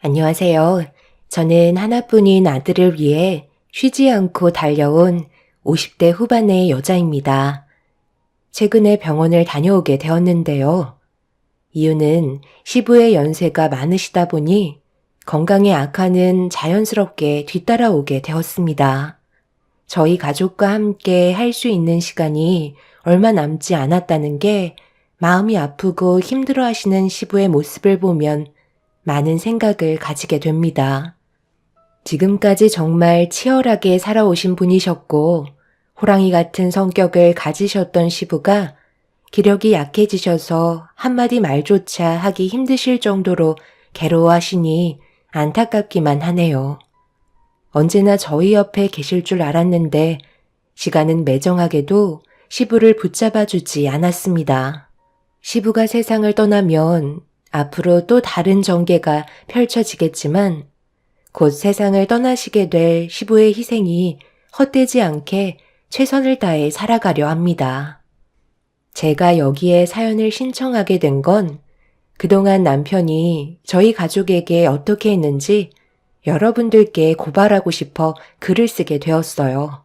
안녕하세요. 저는 하나뿐인 아들을 위해 쉬지 않고 달려온 50대 후반의 여자입니다. 최근에 병원을 다녀오게 되었는데요. 이유는 시부의 연세가 많으시다 보니 건강의 악화는 자연스럽게 뒤따라오게 되었습니다. 저희 가족과 함께 할 수 있는 시간이 얼마 남지 않았다는 게 마음이 아프고 힘들어 하시는 시부의 모습을 보면 많은 생각을 가지게 됩니다. 지금까지 정말 치열하게 살아오신 분이셨고 호랑이 같은 성격을 가지셨던 시부가 기력이 약해지셔서 한마디 말조차 하기 힘드실 정도로 괴로워하시니 안타깝기만 하네요. 언제나 저희 옆에 계실 줄 알았는데 시간은 매정하게도 시부를 붙잡아주지 않았습니다. 시부가 세상을 떠나면 앞으로 또 다른 전개가 펼쳐지겠지만 곧 세상을 떠나시게 될 시부의 희생이 헛되지 않게 최선을 다해 살아가려 합니다. 제가 여기에 사연을 신청하게 된 건 그동안 남편이 저희 가족에게 어떻게 했는지 여러분들께 고발하고 싶어 글을 쓰게 되었어요.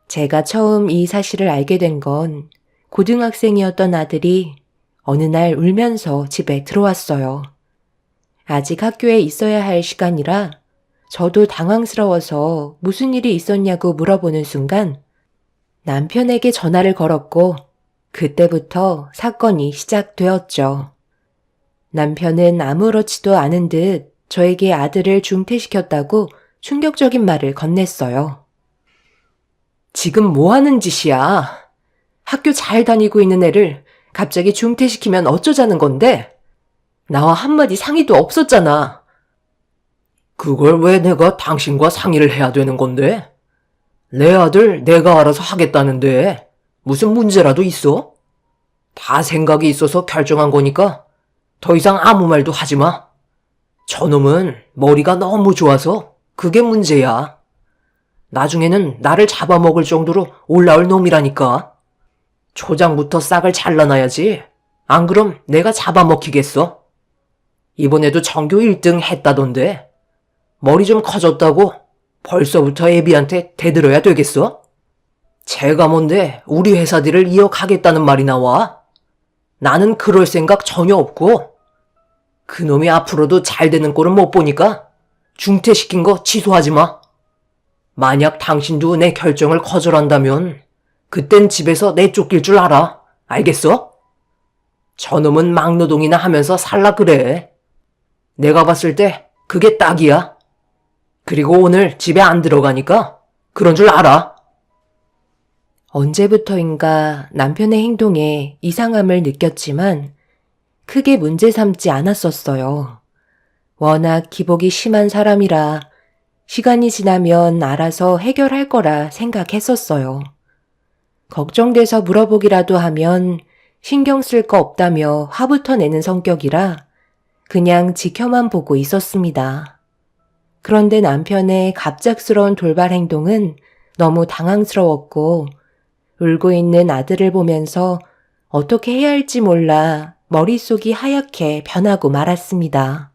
제가 처음 이 사실을 알게 된 건 고등학생이었던 아들이 어느 날 울면서 집에 들어왔어요. 아직 학교에 있어야 할 시간이라 저도 당황스러워서 무슨 일이 있었냐고 물어보는 순간 남편에게 전화를 걸었고 그때부터 사건이 시작되었죠. 남편은 아무렇지도 않은 듯 저에게 아들을 중퇴시켰다고 충격적인 말을 건넸어요. 지금 뭐 하는 짓이야? 학교 잘 다니고 있는 애를 갑자기 중퇴시키면 어쩌자는 건데? 나와 한마디 상의도 없었잖아. 그걸 왜 내가 당신과 상의를 해야 되는 건데? 내 아들 내가 알아서 하겠다는데 무슨 문제라도 있어? 다 생각이 있어서 결정한 거니까 더 이상 아무 말도 하지 마. 저놈은 머리가 너무 좋아서 그게 문제야. 나중에는 나를 잡아먹을 정도로 올라올 놈이라니까. 초장부터 싹을 잘라놔야지. 안 그럼 내가 잡아먹히겠어. 이번에도 전교 1등 했다던데. 머리 좀 커졌다고 벌써부터 애비한테 대들어야 되겠어? 제가 뭔데 우리 회사들을 이어가겠다는 말이 나와? 나는 그럴 생각 전혀 없고 그놈이 앞으로도 잘 되는 꼴은 못 보니까 중퇴시킨 거 취소하지 마. 만약 당신도 내 결정을 거절한다면 그땐 집에서 내쫓길 줄 알아. 알겠어? 저놈은 막노동이나 하면서 살라 그래. 내가 봤을 때 그게 딱이야. 그리고 오늘 집에 안 들어가니까 그런 줄 알아. 언제부터인가 남편의 행동에 이상함을 느꼈지만 크게 문제 삼지 않았었어요. 워낙 기복이 심한 사람이라 시간이 지나면 알아서 해결할 거라 생각했었어요. 걱정돼서 물어보기라도 하면 신경 쓸 거 없다며 화부터 내는 성격이라 그냥 지켜만 보고 있었습니다. 그런데 남편의 갑작스러운 돌발 행동은 너무 당황스러웠고 울고 있는 아들을 보면서 어떻게 해야 할지 몰라 머릿속이 하얗게 변하고 말았습니다.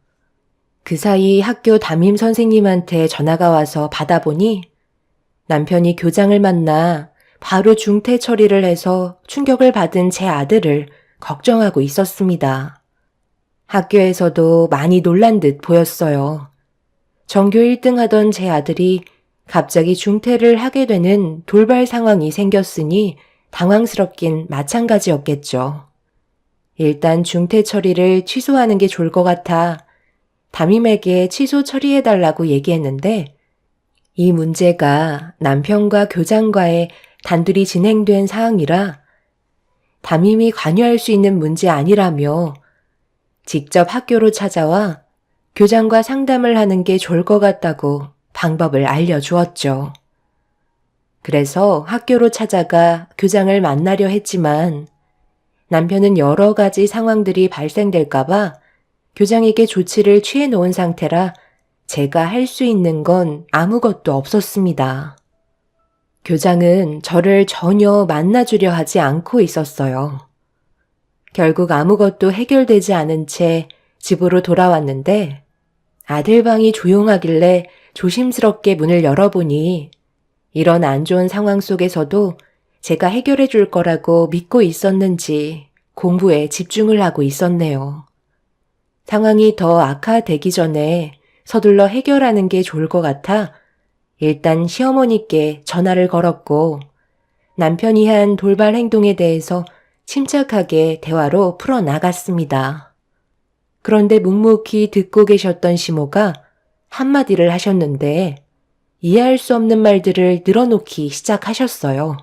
그 사이 학교 담임 선생님한테 전화가 와서 받아보니 남편이 교장을 만나 바로 중퇴 처리를 해서 충격을 받은 제 아들을 걱정하고 있었습니다. 학교에서도 많이 놀란 듯 보였어요. 전교 1등 하던 제 아들이 갑자기 중퇴를 하게 되는 돌발 상황이 생겼으니 당황스럽긴 마찬가지였겠죠. 일단 중퇴 처리를 취소하는 게 좋을 것 같아 담임에게 취소 처리해달라고 얘기했는데 이 문제가 남편과 교장과의 단둘이 진행된 사항이라 담임이 관여할 수 있는 문제 아니라며 직접 학교로 찾아와 교장과 상담을 하는 게 좋을 것 같다고 방법을 알려주었죠. 그래서 학교로 찾아가 교장을 만나려 했지만 남편은 여러 가지 상황들이 발생될까봐 교장에게 조치를 취해 놓은 상태라 제가 할 수 있는 건 아무것도 없었습니다. 교장은 저를 전혀 만나주려 하지 않고 있었어요. 결국 아무것도 해결되지 않은 채 집으로 돌아왔는데 아들 방이 조용하길래 조심스럽게 문을 열어보니 이런 안 좋은 상황 속에서도 제가 해결해 줄 거라고 믿고 있었는지 공부에 집중을 하고 있었네요. 상황이 더 악화되기 전에 서둘러 해결하는 게 좋을 것 같아 일단 시어머니께 전화를 걸었고 남편이 한 돌발 행동에 대해서 침착하게 대화로 풀어나갔습니다. 그런데 묵묵히 듣고 계셨던 시모가 한마디를 하셨는데 이해할 수 없는 말들을 늘어놓기 시작하셨어요.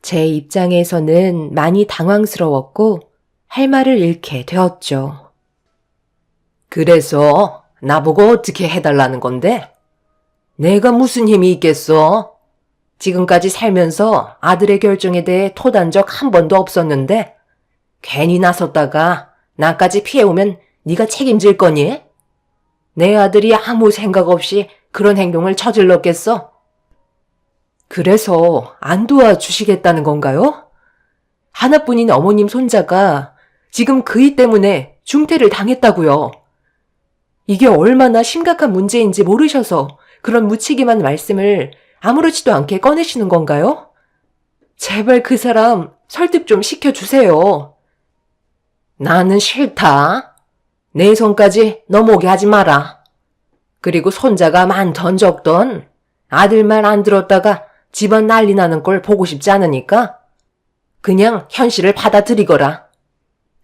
제 입장에서는 많이 당황스러웠고 할 말을 잃게 되었죠. 그래서 나보고 어떻게 해달라는 건데? 내가 무슨 힘이 있겠어? 지금까지 살면서 아들의 결정에 대해 토단 적 한 번도 없었는데 괜히 나섰다가 나까지 피해오면 네가 책임질 거니? 내 아들이 아무 생각 없이 그런 행동을 저질렀겠어? 그래서 안 도와주시겠다는 건가요? 하나뿐인 어머님 손자가 지금 그이 때문에 중태를 당했다고요. 이게 얼마나 심각한 문제인지 모르셔서 그런 무책임한 말씀을 아무렇지도 않게 꺼내시는 건가요? 제발 그 사람 설득 좀 시켜주세요. 나는 싫다. 내 손까지 넘어오게 하지 마라. 그리고 손자가 많던 적던 아들 말 안 들었다가 집안 난리 나는 걸 보고 싶지 않으니까 그냥 현실을 받아들이거라.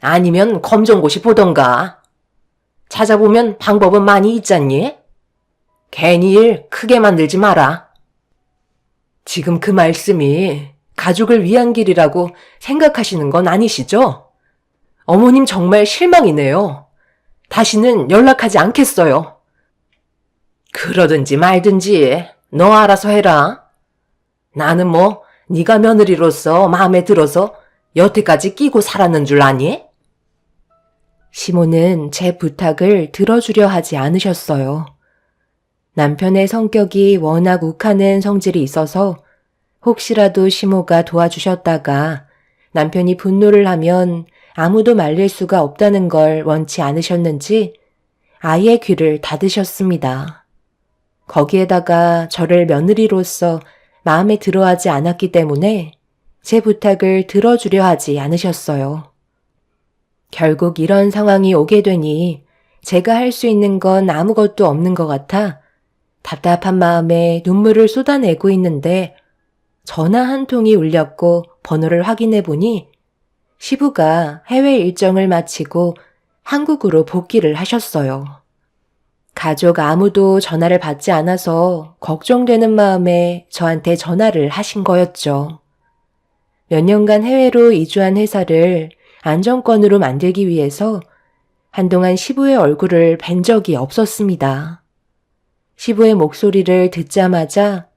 아니면 검정고시 보던가. 찾아보면 방법은 많이 있잖니? 괜히 일 크게 만들지 마라. 지금 그 말씀이 가족을 위한 길이라고 생각하시는 건 아니시죠? 어머님 정말 실망이네요. 다시는 연락하지 않겠어요. 그러든지 말든지 너 알아서 해라. 나는 뭐 네가 며느리로서 마음에 들어서 여태까지 끼고 살았는 줄 아니? 시모는 제 부탁을 들어주려 하지 않으셨어요. 남편의 성격이 워낙 욱하는 성질이 있어서 혹시라도 시모가 도와주셨다가 남편이 분노를 하면 아무도 말릴 수가 없다는 걸 원치 않으셨는지 아예 귀를 닫으셨습니다. 거기에다가 저를 며느리로서 마음에 들어하지 않았기 때문에 제 부탁을 들어주려 하지 않으셨어요. 결국 이런 상황이 오게 되니 제가 할 수 있는 건 아무것도 없는 것 같아 답답한 마음에 눈물을 쏟아내고 있는데 전화 한 통이 울렸고 번호를 확인해 보니 시부가 해외 일정을 마치고 한국으로 복귀를 하셨어요. 가족 아무도 전화를 받지 않아서 걱정되는 마음에 저한테 전화를 하신 거였죠. 몇 년간 해외로 이주한 회사를 안정권으로 만들기 위해서 한동안 시부의 얼굴을 뵌 적이 없었습니다. 시부의 목소리를 듣자마자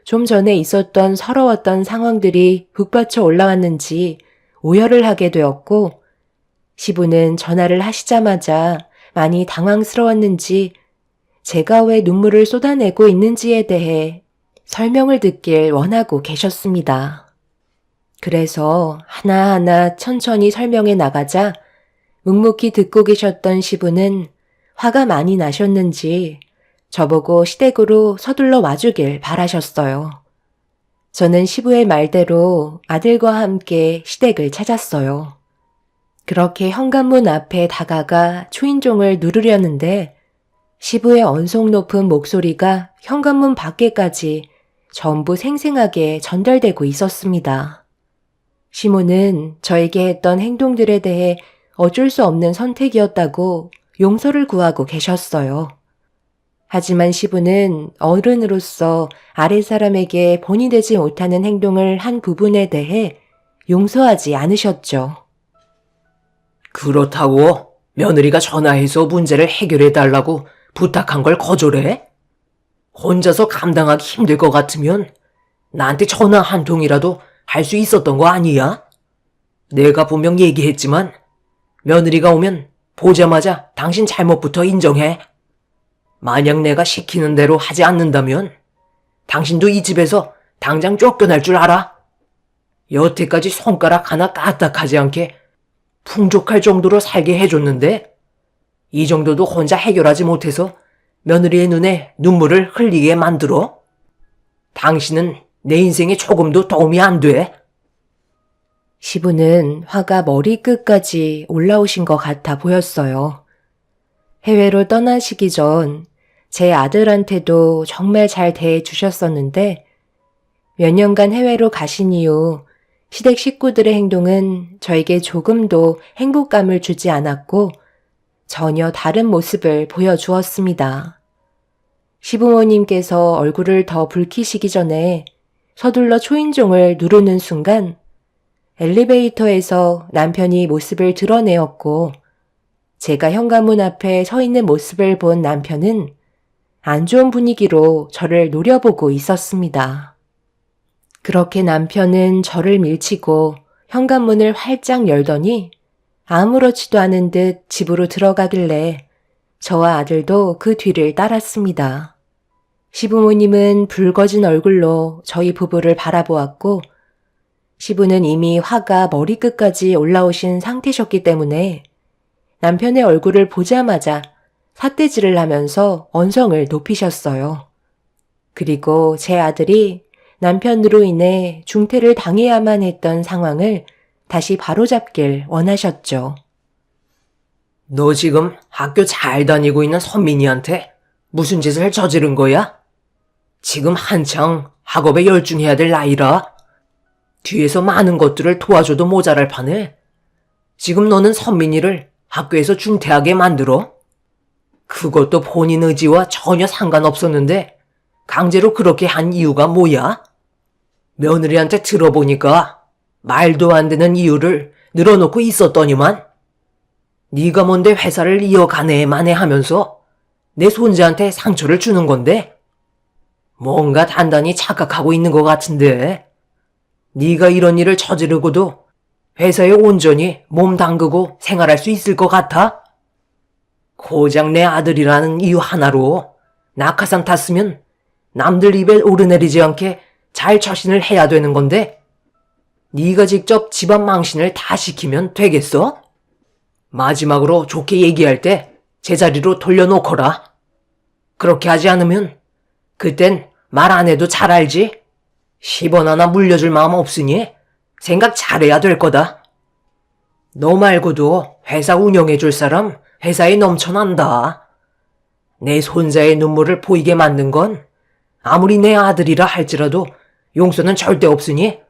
좀 전에 있었던 서러웠던 상황들이 북받쳐 올라왔는지 오열을 하게 되었고 시부는 전화를 하시자마자 많이 당황스러웠는지 제가 왜 눈물을 쏟아내고 있는지에 대해 설명을 듣길 원하고 계셨습니다. 그래서 하나하나 천천히 설명해 나가자 묵묵히 듣고 계셨던 시부는 화가 많이 나셨는지 저보고 시댁으로 서둘러 와주길 바라셨어요. 저는 시부의 말대로 아들과 함께 시댁을 찾았어요. 그렇게 현관문 앞에 다가가 초인종을 누르려는데 시부의 언성 높은 목소리가 현관문 밖에까지 전부 생생하게 전달되고 있었습니다. 시모는 저에게 했던 행동들에 대해 어쩔 수 없는 선택이었다고 용서를 구하고 계셨어요. 하지만 시부는 어른으로서 아랫사람에게 본이 되지 못하는 행동을 한 부분에 대해 용서하지 않으셨죠. 그렇다고 며느리가 전화해서 문제를 해결해달라고 부탁한 걸 거절해? 혼자서 감당하기 힘들 것 같으면 나한테 전화 한 통이라도 할 수 있었던 거 아니야? 내가 분명 얘기했지만 며느리가 오면 보자마자 당신 잘못부터 인정해. 만약 내가 시키는 대로 하지 않는다면 당신도 이 집에서 당장 쫓겨날 줄 알아? 여태까지 손가락 하나 까딱하지 않게 풍족할 정도로 살게 해줬는데 이 정도도 혼자 해결하지 못해서 며느리의 눈에 눈물을 흘리게 만들어? 당신은 내 인생에 조금도 도움이 안 돼. 시부는 화가 머리끝까지 올라오신 것 같아 보였어요. 해외로 떠나시기 전 제 아들한테도 정말 잘 대해주셨었는데 몇 년간 해외로 가신 이후 시댁 식구들의 행동은 저에게 조금도 행복감을 주지 않았고 전혀 다른 모습을 보여주었습니다. 시부모님께서 얼굴을 더 붉히시기 전에 서둘러 초인종을 누르는 순간 엘리베이터에서 남편이 모습을 드러내었고 제가 현관문 앞에 서 있는 모습을 본 남편은 안 좋은 분위기로 저를 노려보고 있었습니다. 그렇게 남편은 저를 밀치고 현관문을 활짝 열더니 아무렇지도 않은 듯 집으로 들어가길래 저와 아들도 그 뒤를 따랐습니다. 시부모님은 붉어진 얼굴로 저희 부부를 바라보았고 시부는 이미 화가 머리끝까지 올라오신 상태셨기 때문에 남편의 얼굴을 보자마자 삿대질을 하면서 언성을 높이셨어요. 그리고 제 아들이 남편으로 인해 중퇴를 당해야만 했던 상황을 다시 바로잡길 원하셨죠. 너 지금 학교 잘 다니고 있는 선민이한테 무슨 짓을 저지른 거야? 지금 한창 학업에 열중해야 될 나이라 뒤에서 많은 것들을 도와줘도 모자랄 판에 지금 너는 선민이를 학교에서 중퇴하게 만들어? 그것도 본인 의지와 전혀 상관없었는데 강제로 그렇게 한 이유가 뭐야? 며느리한테 들어보니까 말도 안 되는 이유를 늘어놓고 있었더니만 네가 뭔데 회사를 이어가네 마네 하면서 내 손자한테 상처를 주는 건데 뭔가 단단히 착각하고 있는 것 같은데 네가 이런 일을 저지르고도 회사에 온전히 몸 담그고 생활할 수 있을 것 같아? 고작 내 아들이라는 이유 하나로 낙하산 탔으면 남들 입에 오르내리지 않게 잘 처신을 해야 되는 건데 네가 직접 집안 망신을 다 시키면 되겠어? 마지막으로 좋게 얘기할 때 제자리로 돌려놓거라. 그렇게 하지 않으면 그땐 말 안 해도 잘 알지? 10원 하나 물려줄 마음 없으니 생각 잘해야 될 거다. 너 말고도 회사 운영해줄 사람 회사에 넘쳐난다. 내 손자의 눈물을 보이게 만든 건 아무리 내 아들이라 할지라도 용서는 절대 없으니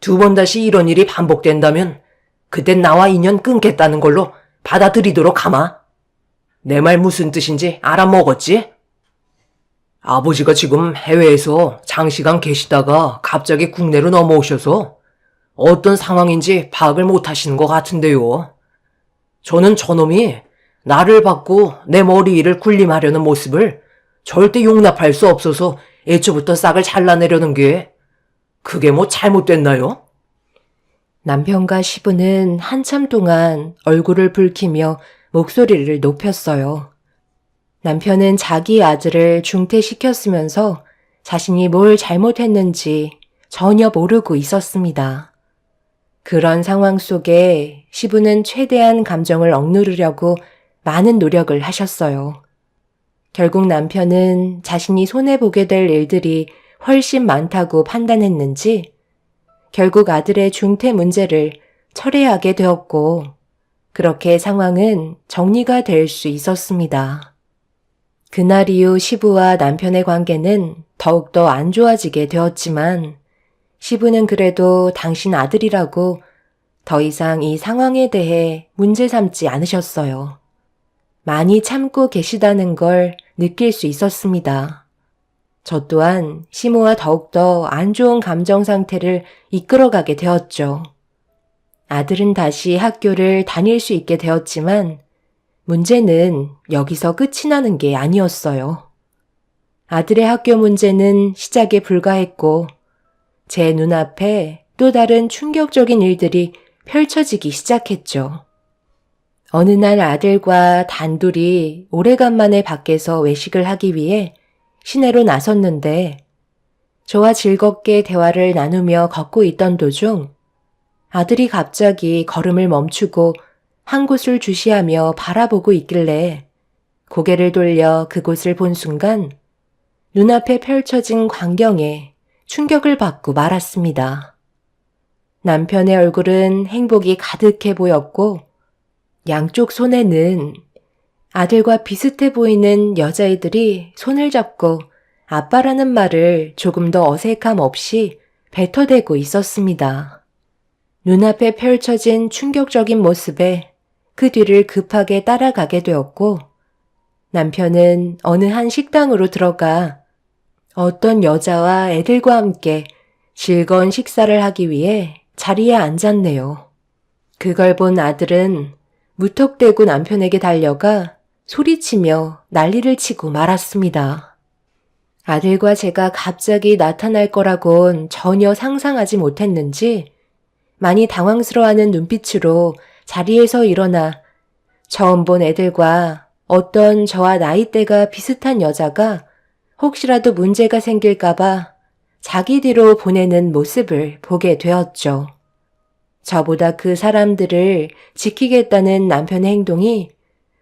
2번 다시 이런 일이 반복된다면 그땐 나와 인연 끊겠다는 걸로 받아들이도록 하마. 내 말 무슨 뜻인지 알아먹었지? 아버지가 지금 해외에서 장시간 계시다가 갑자기 국내로 넘어오셔서 어떤 상황인지 파악을 못하시는 것 같은데요. 저는 저놈이 나를 받고 내 머리 위를 군림하려는 모습을 절대 용납할 수 없어서 애초부터 싹을 잘라내려는 게 그게 뭐 잘못됐나요? 남편과 시부는 한참 동안 얼굴을 붉히며 목소리를 높였어요. 남편은 자기 아들을 중퇴시켰으면서 자신이 뭘 잘못했는지 전혀 모르고 있었습니다. 그런 상황 속에 시부는 최대한 감정을 억누르려고 많은 노력을 하셨어요. 결국 남편은 자신이 손해보게 될 일들이 훨씬 많다고 판단했는지 결국 아들의 중퇴 문제를 철회하게 되었고 그렇게 상황은 정리가 될 수 있었습니다. 그날 이후 시부와 남편의 관계는 더욱더 안 좋아지게 되었지만 시부는 그래도 당신 아들이라고 더 이상 이 상황에 대해 문제 삼지 않으셨어요. 많이 참고 계시다는 걸 느낄 수 있었습니다. 저 또한 시모와 더욱더 안 좋은 감정 상태를 이끌어가게 되었죠. 아들은 다시 학교를 다닐 수 있게 되었지만 문제는 여기서 끝이 나는 게 아니었어요. 아들의 학교 문제는 시작에 불과했고 제 눈앞에 또 다른 충격적인 일들이 펼쳐지기 시작했죠. 어느 날 아들과 단둘이 오래간만에 밖에서 외식을 하기 위해 시내로 나섰는데 저와 즐겁게 대화를 나누며 걷고 있던 도중 아들이 갑자기 걸음을 멈추고 한 곳을 주시하며 바라보고 있길래 고개를 돌려 그곳을 본 순간 눈앞에 펼쳐진 광경에 충격을 받고 말았습니다. 남편의 얼굴은 행복이 가득해 보였고 양쪽 손에는 아들과 비슷해 보이는 여자애들이 손을 잡고 아빠라는 말을 조금 더 어색함 없이 뱉어대고 있었습니다. 눈앞에 펼쳐진 충격적인 모습에 그 뒤를 급하게 따라가게 되었고 남편은 어느 한 식당으로 들어가 어떤 여자와 애들과 함께 즐거운 식사를 하기 위해 자리에 앉았네요. 그걸 본 아들은 무턱대고 남편에게 달려가 소리치며 난리를 치고 말았습니다. 아들과 제가 갑자기 나타날 거라곤 전혀 상상하지 못했는지 많이 당황스러워하는 눈빛으로 자리에서 일어나 처음 본 애들과 어떤 저와 나이대가 비슷한 여자가 혹시라도 문제가 생길까봐 자기 뒤로 보내는 모습을 보게 되었죠. 저보다 그 사람들을 지키겠다는 남편의 행동이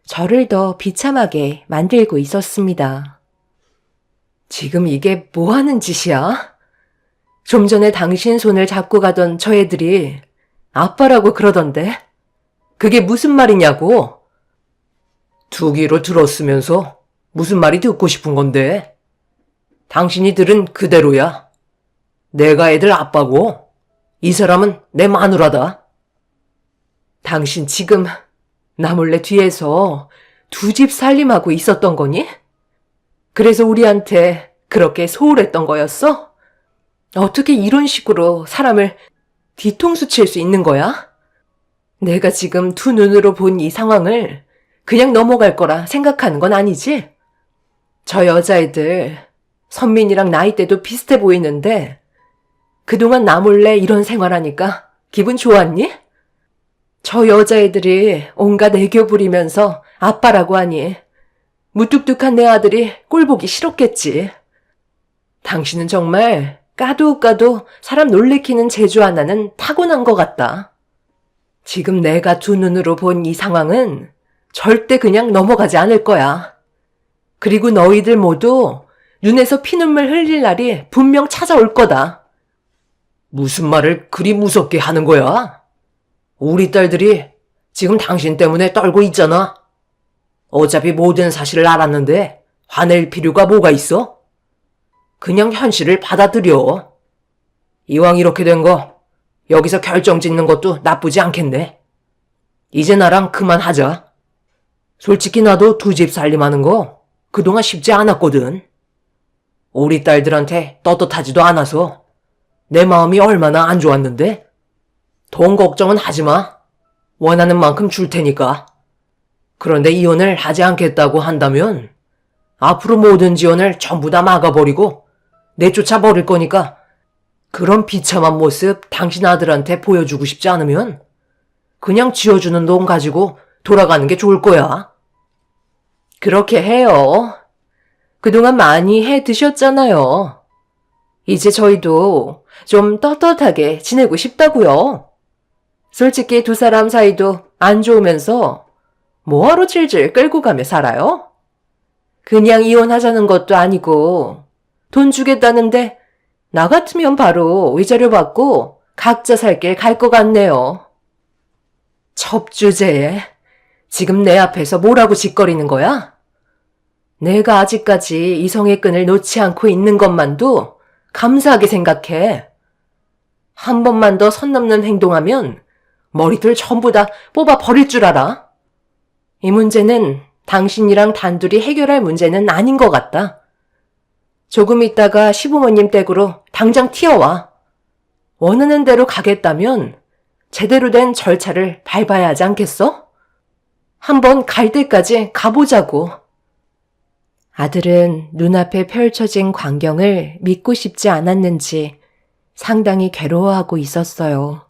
저를 더 비참하게 만들고 있었습니다. 지금 이게 뭐 하는 짓이야? 좀 전에 당신 손을 잡고 가던 저 애들이 아빠라고 그러던데? 그게 무슨 말이냐고? 두 귀로 들었으면서 무슨 말이 듣고 싶은 건데? 당신이 들은 그대로야. 내가 애들 아빠고 이 사람은 내 마누라다. 당신 지금 나 몰래 뒤에서 두 집 살림하고 있었던 거니? 그래서 우리한테 그렇게 소홀했던 거였어? 어떻게 이런 식으로 사람을 뒤통수 칠 수 있는 거야? 내가 지금 두 눈으로 본 이 상황을 그냥 넘어갈 거라 생각하는 건 아니지? 저 여자애들, 선민이랑 나이대도 비슷해 보이는데 그동안 나 몰래 이런 생활하니까 기분 좋았니? 저 여자애들이 온갖 애교 부리면서 아빠라고 하니 무뚝뚝한 내 아들이 꼴보기 싫었겠지. 당신은 정말 까도 사람 놀래키는 재주 하나는 타고난 것 같다. 지금 내가 두 눈으로 본 이 상황은 절대 그냥 넘어가지 않을 거야. 그리고 너희들 모두 눈에서 피눈물 흘릴 날이 분명 찾아올 거다. 무슨 말을 그리 무섭게 하는 거야? 우리 딸들이 지금 당신 때문에 떨고 있잖아. 어차피 모든 사실을 알았는데 화낼 필요가 뭐가 있어? 그냥 현실을 받아들여. 이왕 이렇게 된 거 여기서 결정 짓는 것도 나쁘지 않겠네. 이제 나랑 그만하자. 솔직히 나도 두 집 살림하는 거 그동안 쉽지 않았거든. 우리 딸들한테 떳떳하지도 않아서 내 마음이 얼마나 안 좋았는데. 돈 걱정은 하지 마. 원하는 만큼 줄 테니까. 그런데 이혼을 하지 않겠다고 한다면 앞으로 모든 지원을 전부 다 막아버리고 내쫓아 버릴 거니까 그런 비참한 모습 당신 아들한테 보여주고 싶지 않으면 그냥 쥐어주는 돈 가지고 돌아가는 게 좋을 거야. 그렇게 해요. 그동안 많이 해 드셨잖아요. 이제 저희도 좀 떳떳하게 지내고 싶다고요. 솔직히 두 사람 사이도 안 좋으면서 뭐하러 질질 끌고 가며 살아요? 그냥 이혼하자는 것도 아니고 돈 주겠다는데 나 같으면 바로 위자료 받고 각자 살 길 갈 것 같네요. 첩주제에 지금 내 앞에서 뭐라고 짓거리는 거야? 내가 아직까지 이성의 끈을 놓지 않고 있는 것만도 감사하게 생각해. 한 번만 더 선 넘는 행동하면 머리들 전부 다 뽑아 버릴 줄 알아. 이 문제는 당신이랑 단둘이 해결할 문제는 아닌 것 같다. 조금 있다가 시부모님 댁으로 당장 튀어와. 원하는 대로 가겠다면 제대로 된 절차를 밟아야 하지 않겠어? 한번 갈 때까지 가보자고. 아들은 눈앞에 펼쳐진 광경을 믿고 싶지 않았는지 상당히 괴로워하고 있었어요.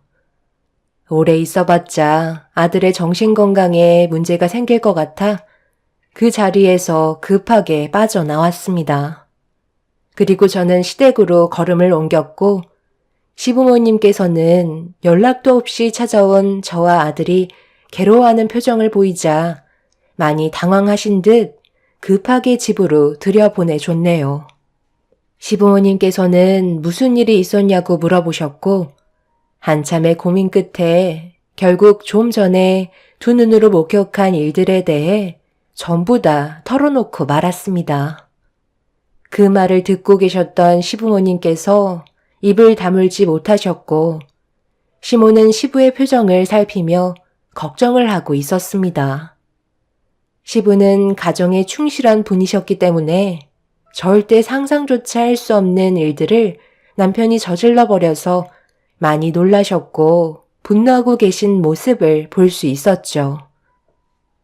오래 있어봤자 아들의 정신건강에 문제가 생길 것 같아 그 자리에서 급하게 빠져나왔습니다. 그리고 저는 시댁으로 걸음을 옮겼고 시부모님께서는 연락도 없이 찾아온 저와 아들이 괴로워하는 표정을 보이자 많이 당황하신 듯 급하게 집으로 들여보내줬네요. 시부모님께서는 무슨 일이 있었냐고 물어보셨고 한참의 고민 끝에 결국 좀 전에 두 눈으로 목격한 일들에 대해 전부 다 털어놓고 말았습니다. 그 말을 듣고 계셨던 시부모님께서 입을 다물지 못하셨고 시모는 시부의 표정을 살피며 걱정을 하고 있었습니다. 시부는 가정에 충실한 분이셨기 때문에 절대 상상조차 할 수 없는 일들을 남편이 저질러 버려서 많이 놀라셨고 분노하고 계신 모습을 볼 수 있었죠.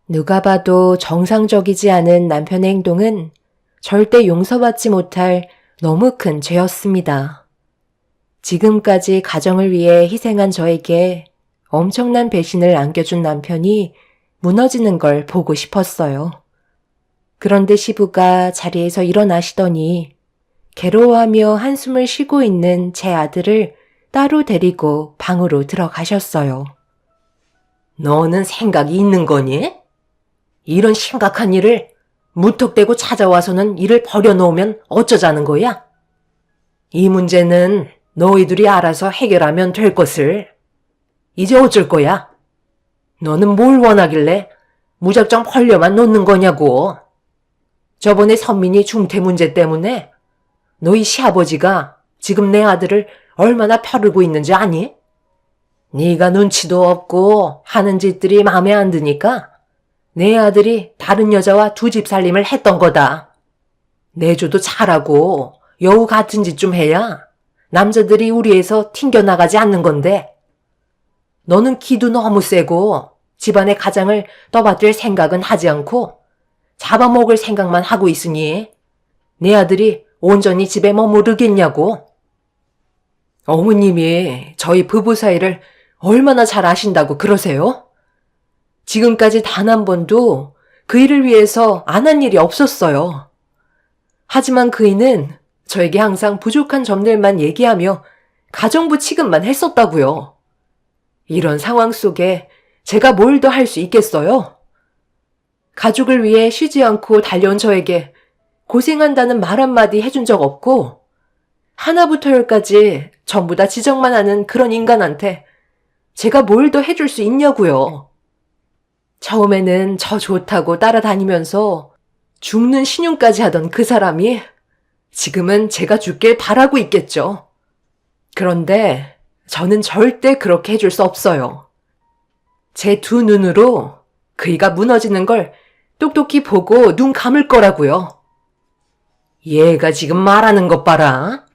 누가 봐도 정상적이지 않은 남편의 행동은 절대 용서받지 못할 너무 큰 죄였습니다. 지금까지 가정을 위해 희생한 저에게 엄청난 배신을 안겨준 남편이 무너지는 걸 보고 싶었어요. 그런데 시부가 자리에서 일어나시더니 괴로워하며 한숨을 쉬고 있는 제 아들을 따로 데리고 방으로 들어가셨어요. 너는 생각이 있는 거니? 이런 심각한 일을 무턱대고 찾아와서는 일을 버려놓으면 어쩌자는 거야? 이 문제는 너희들이 알아서 해결하면 될 것을. 이제 어쩔 거야? 너는 뭘 원하길래 무작정 벌려만 놓는 거냐고. 저번에 선민이 중퇴 문제 때문에 너희 시아버지가 지금 내 아들을 얼마나 펴르고 있는지 아니? 네가 눈치도 없고 하는 짓들이 마음에 안 드니까 내 아들이 다른 여자와 두 집 살림을 했던 거다. 내조도 잘하고 여우 같은 짓 좀 해야 남자들이 우리에서 튕겨나가지 않는 건데 너는 기도 너무 세고 집안의 가장을 떠받들 생각은 하지 않고 잡아먹을 생각만 하고 있으니 내 아들이 온전히 집에 머무르겠냐고. 어머님이 저희 부부 사이를 얼마나 잘 아신다고 그러세요? 지금까지 단 한 번도 그 일을 위해서 안 한 일이 없었어요. 하지만 그이는 저에게 항상 부족한 점들만 얘기하며 가정부 취급만 했었다고요. 이런 상황 속에 제가 뭘 더 할 수 있겠어요? 가족을 위해 쉬지 않고 달려온 저에게 고생한다는 말 한마디 해준 적 없고 하나부터 열까지 전부 다 지적만 하는 그런 인간한테 제가 뭘 더 해줄 수 있냐고요. 처음에는 저 좋다고 따라다니면서 죽는 신용까지 하던 그 사람이 지금은 제가 죽길 바라고 있겠죠. 그런데 저는 절대 그렇게 해줄 수 없어요. 제 두 눈으로 그이가 무너지는 걸 똑똑히 보고 눈 감을 거라고요. 얘가 지금 말하는 것 봐라.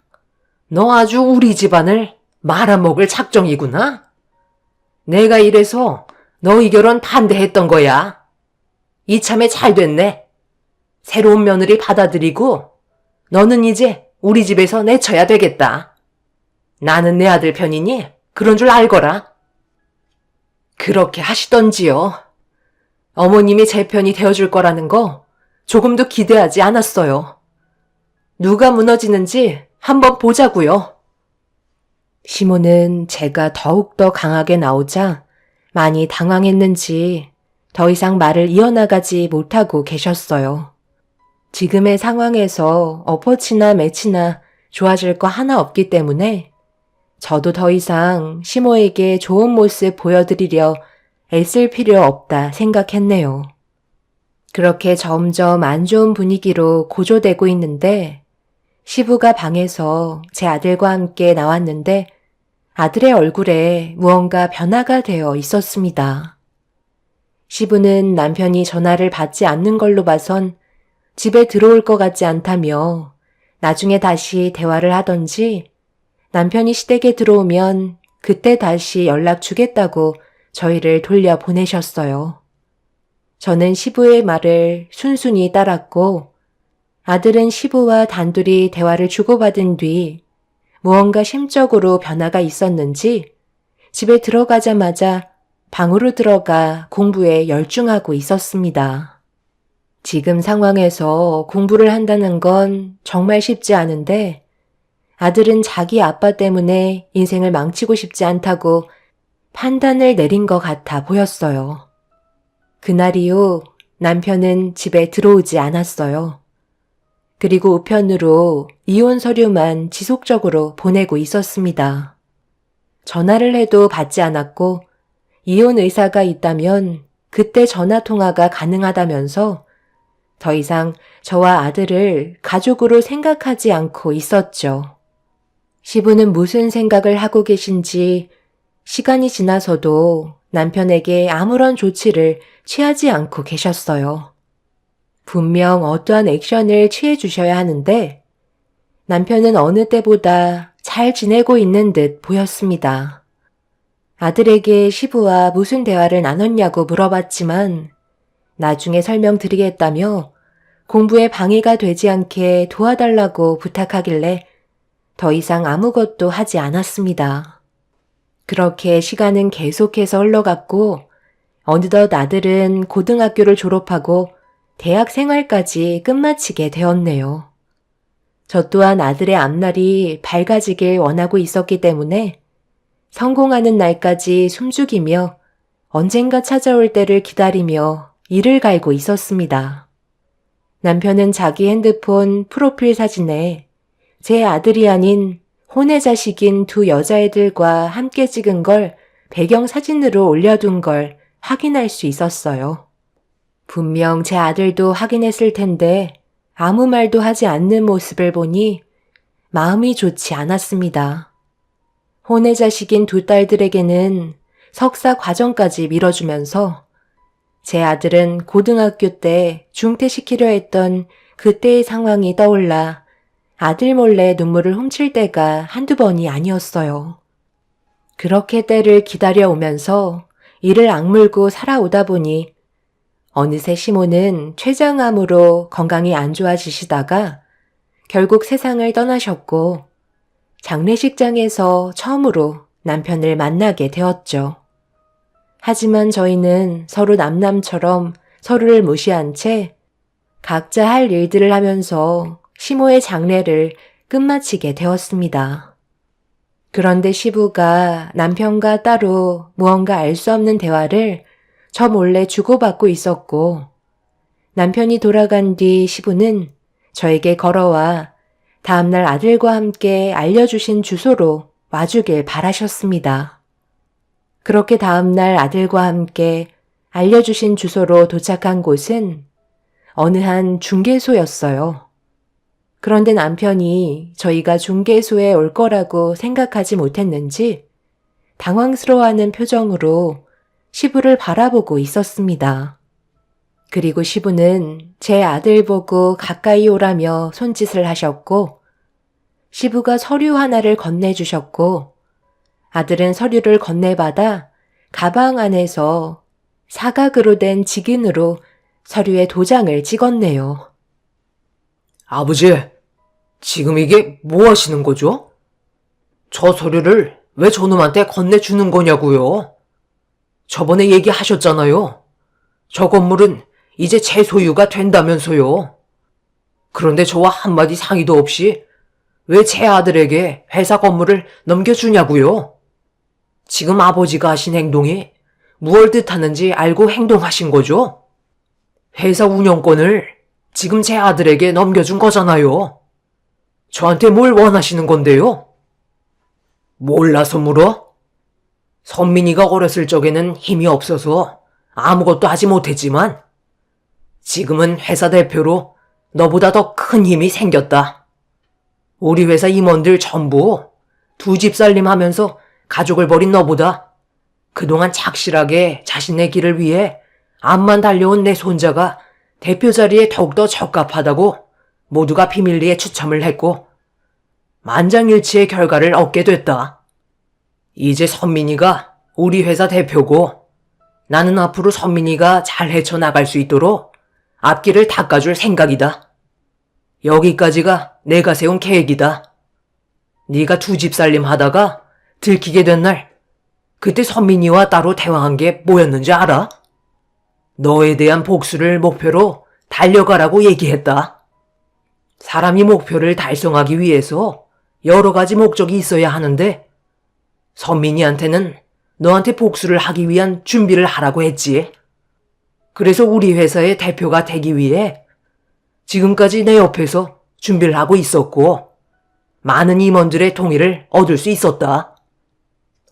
너 아주 우리 집안을 말아먹을 작정이구나. 내가 이래서 너희 결혼 반대했던 거야. 이참에 잘 됐네. 새로운 며느리 받아들이고 너는 이제 우리 집에서 내쳐야 되겠다. 나는 내 아들 편이니 그런 줄 알거라. 그렇게 하시던지요. 어머님이 제 편이 되어줄 거라는 거 조금도 기대하지 않았어요. 누가 무너지는지 한번 보자고요. 시모는 제가 더욱더 강하게 나오자 많이 당황했는지 더 이상 말을 이어나가지 못하고 계셨어요. 지금의 상황에서 엎어치나 매치나 좋아질 거 하나 없기 때문에 저도 더 이상 시모에게 좋은 모습 보여드리려 애쓸 필요 없다 생각했네요. 그렇게 점점 안 좋은 분위기로 고조되고 있는데 시부가 방에서 제 아들과 함께 나왔는데 아들의 얼굴에 무언가 변화가 되어 있었습니다. 시부는 남편이 전화를 받지 않는 걸로 봐선 집에 들어올 것 같지 않다며 나중에 다시 대화를 하던지 남편이 시댁에 들어오면 그때 다시 연락 주겠다고 저희를 돌려보내셨어요. 저는 시부의 말을 순순히 따랐고 아들은 시부와 단둘이 대화를 주고받은 뒤 무언가 심적으로 변화가 있었는지 집에 들어가자마자 방으로 들어가 공부에 열중하고 있었습니다. 지금 상황에서 공부를 한다는 건 정말 쉽지 않은데 아들은 자기 아빠 때문에 인생을 망치고 싶지 않다고 판단을 내린 것 같아 보였어요. 그날 이후 남편은 집에 들어오지 않았어요. 그리고 우편으로 이혼 서류만 지속적으로 보내고 있었습니다. 전화를 해도 받지 않았고 이혼 의사가 있다면 그때 전화 통화가 가능하다면서 더 이상 저와 아들을 가족으로 생각하지 않고 있었죠. 시부는 무슨 생각을 하고 계신지 시간이 지나서도 남편에게 아무런 조치를 취하지 않고 계셨어요. 분명 어떠한 액션을 취해 주셔야 하는데 남편은 어느 때보다 잘 지내고 있는 듯 보였습니다. 아들에게 시부와 무슨 대화를 나눴냐고 물어봤지만 나중에 설명드리겠다며 공부에 방해가 되지 않게 도와달라고 부탁하길래 더 이상 아무것도 하지 않았습니다. 그렇게 시간은 계속해서 흘러갔고 어느덧 아들은 고등학교를 졸업하고 대학 생활까지 끝마치게 되었네요. 저 또한 아들의 앞날이 밝아지길 원하고 있었기 때문에 성공하는 날까지 숨죽이며 언젠가 찾아올 때를 기다리며 이를 갈고 있었습니다. 남편은 자기 핸드폰 프로필 사진에 제 아들이 아닌 혼의 자식인 두 여자애들과 함께 찍은 걸 배경사진으로 올려둔 걸 확인할 수 있었어요. 분명 제 아들도 확인했을 텐데 아무 말도 하지 않는 모습을 보니 마음이 좋지 않았습니다. 혼의 자식인 두 딸들에게는 석사 과정까지 밀어주면서 제 아들은 고등학교 때 중퇴시키려 했던 그때의 상황이 떠올라 아들 몰래 눈물을 훔칠 때가 한두 번이 아니었어요. 그렇게 때를 기다려오면서 이를 악물고 살아오다 보니 어느새 시모는 췌장암으로 건강이 안 좋아지시다가 결국 세상을 떠나셨고 장례식장에서 처음으로 남편을 만나게 되었죠. 하지만 저희는 서로 남남처럼 서로를 무시한 채 각자 할 일들을 하면서 시모의 장례를 끝마치게 되었습니다. 그런데 시부가 남편과 따로 무언가 알 수 없는 대화를 저 몰래 주고받고 있었고 남편이 돌아간 뒤 시부는 저에게 걸어와 다음날 아들과 함께 알려주신 주소로 와주길 바라셨습니다. 그렇게 다음날 아들과 함께 알려주신 주소로 도착한 곳은 어느 한 중개소였어요. 그런데 남편이 저희가 중개소에 올 거라고 생각하지 못했는지 당황스러워하는 표정으로 시부를 바라보고 있었습니다. 그리고 시부는 제 아들 보고 가까이 오라며 손짓을 하셨고 시부가 서류 하나를 건네주셨고 아들은 서류를 건네받아 가방 안에서 사각으로 된 직인으로 서류에 도장을 찍었네요. 아버지, 지금 이게 뭐 하시는 거죠? 저 서류를 왜 저놈한테 건네주는 거냐고요? 저번에 얘기하셨잖아요. 저 건물은 이제 제 소유가 된다면서요. 그런데 저와 한마디 상의도 없이 왜 제 아들에게 회사 건물을 넘겨주냐고요? 지금 아버지가 하신 행동이 무얼 뜻하는지 알고 행동하신 거죠? 회사 운영권을 지금 제 아들에게 넘겨준 거잖아요. 저한테 뭘 원하시는 건데요? 몰라서 물어? 선민이가 어렸을 적에는 힘이 없어서 아무것도 하지 못했지만 지금은 회사 대표로 너보다 더 큰 힘이 생겼다. 우리 회사 임원들 전부 두 집 살림하면서 가족을 버린 너보다 그동안 착실하게 자신의 길을 위해 앞만 달려온 내 손자가 대표 자리에 더욱더 적합하다고 모두가 비밀리에 추첨을 했고 만장일치의 결과를 얻게 됐다. 이제 선민이가 우리 회사 대표고 나는 앞으로 선민이가 잘 헤쳐나갈 수 있도록 앞길을 닦아줄 생각이다. 여기까지가 내가 세운 계획이다. 네가 두 집 살림 하다가 들키게 된 날 그때 선민이와 따로 대화한 게 뭐였는지 알아? 너에 대한 복수를 목표로 달려가라고 얘기했다. 사람이 목표를 달성하기 위해서 여러 가지 목적이 있어야 하는데 선민이한테는 너한테 복수를 하기 위한 준비를 하라고 했지. 그래서 우리 회사의 대표가 되기 위해 지금까지 내 옆에서 준비를 하고 있었고, 많은 임원들의 동의를 얻을 수 있었다.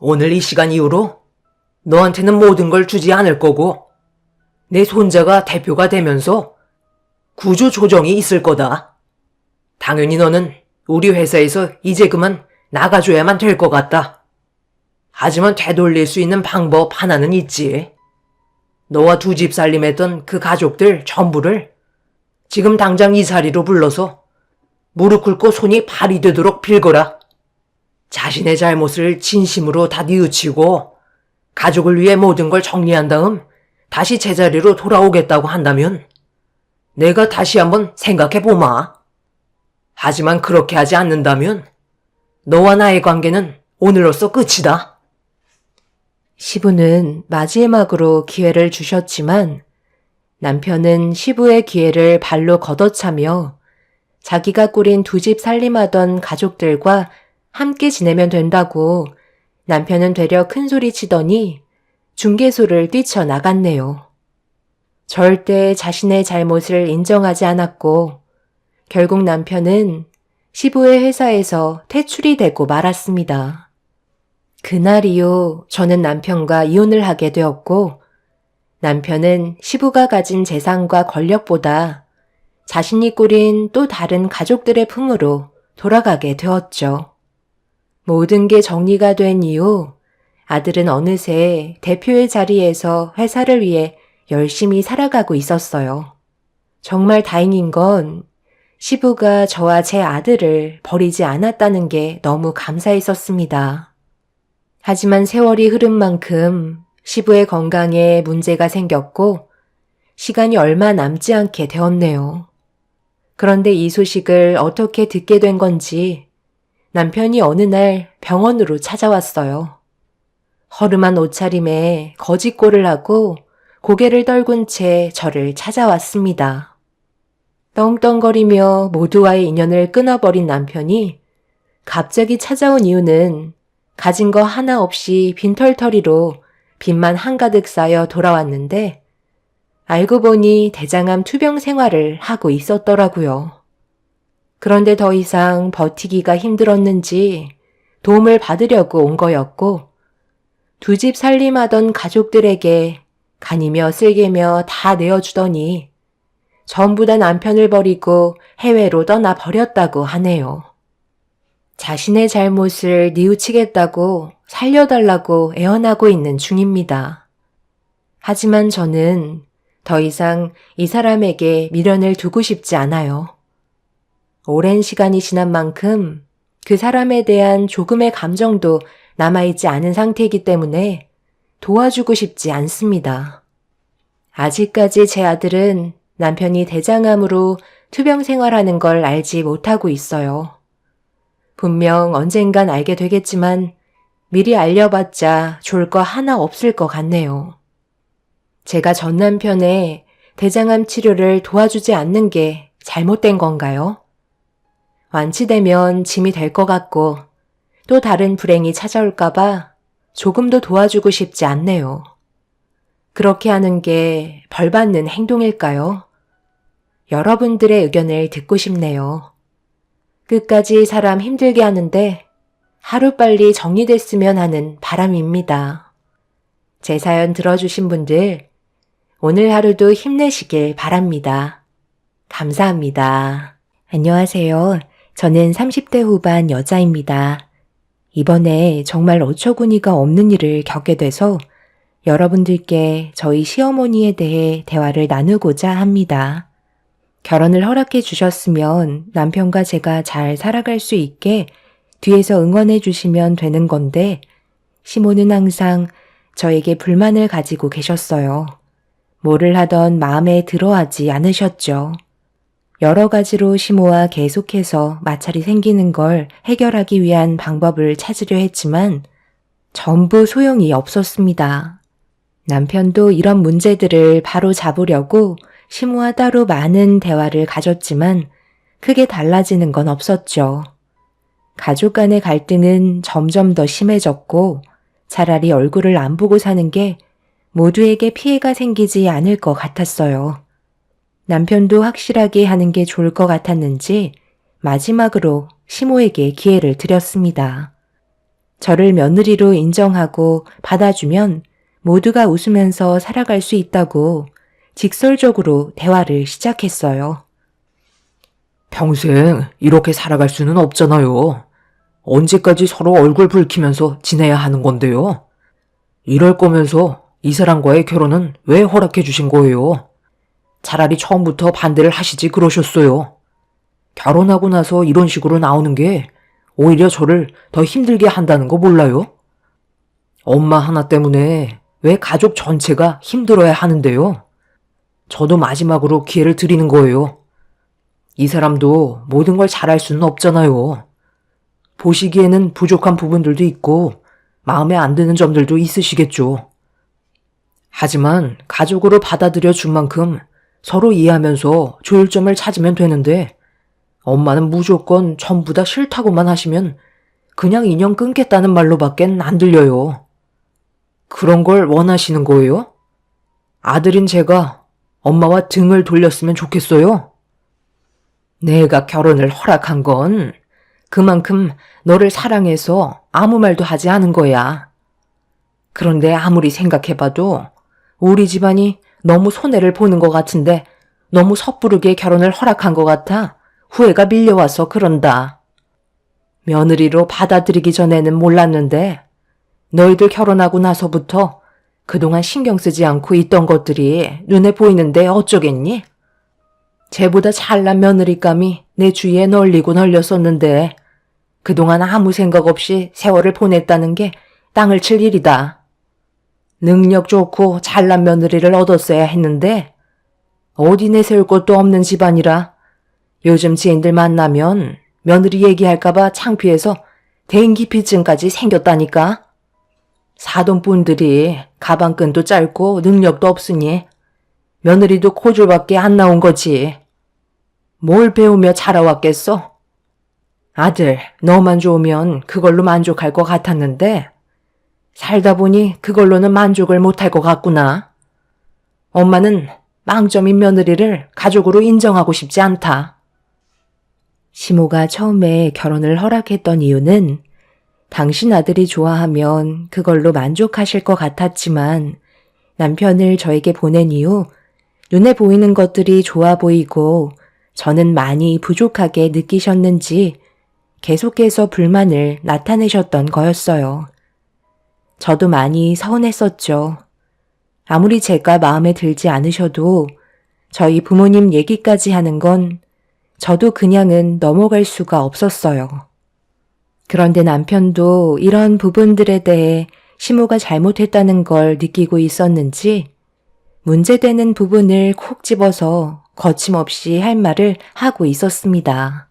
오늘 이 시간 이후로 너한테는 모든 걸 주지 않을 거고, 내 손자가 대표가 되면서 구조 조정이 있을 거다. 당연히 너는 우리 회사에서 이제 그만 나가줘야만 될 것 같다. 하지만 되돌릴 수 있는 방법 하나는 있지. 너와 두 집 살림했던 그 가족들 전부를 지금 당장 이 자리로 불러서 무릎 꿇고 손이 발이 되도록 빌거라. 자신의 잘못을 진심으로 다 뉘우치고 가족을 위해 모든 걸 정리한 다음 다시 제자리로 돌아오겠다고 한다면 내가 다시 한번 생각해 보마. 하지만 그렇게 하지 않는다면 너와 나의 관계는 오늘로써 끝이다. 시부는 마지막으로 기회를 주셨지만 남편은 시부의 기회를 발로 걷어차며 자기가 꾸린 두 집 살림하던 가족들과 함께 지내면 된다고 남편은 되려 큰소리 치더니 중개소를 뛰쳐나갔네요. 절대 자신의 잘못을 인정하지 않았고 결국 남편은 시부의 회사에서 퇴출이 되고 말았습니다. 그날 이후 저는 남편과 이혼을 하게 되었고 남편은 시부가 가진 재산과 권력보다 자신이 꾸린 또 다른 가족들의 품으로 돌아가게 되었죠. 모든 게 정리가 된 이후 아들은 어느새 대표의 자리에서 회사를 위해 열심히 살아가고 있었어요. 정말 다행인 건 시부가 저와 제 아들을 버리지 않았다는 게 너무 감사했었습니다. 하지만 세월이 흐른 만큼 시부의 건강에 문제가 생겼고 시간이 얼마 남지 않게 되었네요. 그런데 이 소식을 어떻게 듣게 된 건지 남편이 어느 날 병원으로 찾아왔어요. 허름한 옷차림에 거짓골을 하고 고개를 떨군 채 저를 찾아왔습니다. 떵떵거리며 모두와의 인연을 끊어버린 남편이 갑자기 찾아온 이유는 가진 거 하나 없이 빈털터리로 빚만 한가득 쌓여 돌아왔는데 알고 보니 대장암 투병 생활을 하고 있었더라고요. 그런데 더 이상 버티기가 힘들었는지 도움을 받으려고 온 거였고 두 집 살림하던 가족들에게 간이며 쓸개며 다 내어주더니 전부 다 남편을 버리고 해외로 떠나버렸다고 하네요. 자신의 잘못을 뉘우치겠다고 살려달라고 애원하고 있는 중입니다. 하지만 저는 더 이상 이 사람에게 미련을 두고 싶지 않아요. 오랜 시간이 지난 만큼 그 사람에 대한 조금의 감정도 남아있지 않은 상태이기 때문에 도와주고 싶지 않습니다. 아직까지 제 아들은 남편이 대장암으로 투병 생활하는 걸 알지 못하고 있어요. 분명 언젠간 알게 되겠지만 미리 알려봤자 좋을 거 하나 없을 것 같네요. 제가 전 남편의 대장암 치료를 도와주지 않는 게 잘못된 건가요? 완치되면 짐이 될 것 같고 또 다른 불행이 찾아올까봐 조금도 도와주고 싶지 않네요. 그렇게 하는 게 벌받는 행동일까요? 여러분들의 의견을 듣고 싶네요. 끝까지 사람 힘들게 하는데 하루빨리 정리됐으면 하는 바람입니다. 제 사연 들어주신 분들, 오늘 하루도 힘내시길 바랍니다. 감사합니다. 안녕하세요. 저는 30대 후반 여자입니다. 이번에 정말 어처구니가 없는 일을 겪게 돼서 여러분들께 저희 시어머니에 대해 대화를 나누고자 합니다. 결혼을 허락해 주셨으면 남편과 제가 잘 살아갈 수 있게 뒤에서 응원해 주시면 되는 건데 시모는 항상 저에게 불만을 가지고 계셨어요. 뭐를 하던 마음에 들어하지 않으셨죠. 여러 가지로 시모와 계속해서 마찰이 생기는 걸 해결하기 위한 방법을 찾으려 했지만 전부 소용이 없었습니다. 남편도 이런 문제들을 바로 잡으려고 시모와 따로 많은 대화를 가졌지만 크게 달라지는 건 없었죠. 가족 간의 갈등은 점점 더 심해졌고 차라리 얼굴을 안 보고 사는 게 모두에게 피해가 생기지 않을 것 같았어요. 남편도 확실하게 하는 게 좋을 것 같았는지 마지막으로 시모에게 기회를 드렸습니다. 저를 며느리로 인정하고 받아주면 모두가 웃으면서 살아갈 수 있다고 직설적으로 대화를 시작했어요. 평생 이렇게 살아갈 수는 없잖아요. 언제까지 서로 얼굴 붉히면서 지내야 하는 건데요. 이럴 거면서 이 사람과의 결혼은 왜 허락해 주신 거예요? 차라리 처음부터 반대를 하시지 그러셨어요. 결혼하고 나서 이런 식으로 나오는 게 오히려 저를 더 힘들게 한다는 거 몰라요? 엄마 하나 때문에 왜 가족 전체가 힘들어야 하는데요? 저도 마지막으로 기회를 드리는 거예요. 이 사람도 모든 걸 잘할 수는 없잖아요. 보시기에는 부족한 부분들도 있고 마음에 안 드는 점들도 있으시겠죠. 하지만 가족으로 받아들여 준 만큼 서로 이해하면서 조율점을 찾으면 되는데 엄마는 무조건 전부 다 싫다고만 하시면 그냥 인연 끊겠다는 말로밖엔 안 들려요. 그런 걸 원하시는 거예요? 아들인 제가 엄마와 등을 돌렸으면 좋겠어요? 내가 결혼을 허락한 건 그만큼 너를 사랑해서 아무 말도 하지 않은 거야. 그런데 아무리 생각해봐도 우리 집안이 너무 손해를 보는 것 같은데 너무 섣부르게 결혼을 허락한 것 같아 후회가 밀려와서 그런다. 며느리로 받아들이기 전에는 몰랐는데 너희들 결혼하고 나서부터 그동안 신경 쓰지 않고 있던 것들이 눈에 보이는데 어쩌겠니? 쟤보다 잘난 며느리감이 내 주위에 널리고 널렸었는데 그동안 아무 생각 없이 세월을 보냈다는 게 땅을 칠 일이다. 능력 좋고 잘난 며느리를 얻었어야 했는데 어디 내세울 것도 없는 집안이라 요즘 지인들 만나면 며느리 얘기할까봐 창피해서 대인기피증까지 생겼다니까. 사돈분들이 가방끈도 짧고 능력도 없으니 며느리도 코줄밖에 안 나온 거지. 뭘 배우며 자라왔겠어? 아들, 너만 좋으면 그걸로 만족할 것 같았는데 살다 보니 그걸로는 만족을 못할 것 같구나. 엄마는 망점인 며느리를 가족으로 인정하고 싶지 않다. 시모가 처음에 결혼을 허락했던 이유는 당신 아들이 좋아하면 그걸로 만족하실 것 같았지만 남편을 저에게 보낸 이후 눈에 보이는 것들이 좋아 보이고 저는 많이 부족하게 느끼셨는지 계속해서 불만을 나타내셨던 거였어요. 저도 많이 서운했었죠. 아무리 제가 마음에 들지 않으셔도 저희 부모님 얘기까지 하는 건 저도 그냥은 넘어갈 수가 없었어요. 그런데 남편도 이런 부분들에 대해 시모가 잘못했다는 걸 느끼고 있었는지 문제되는 부분을 콕 집어서 거침없이 할 말을 하고 있었습니다.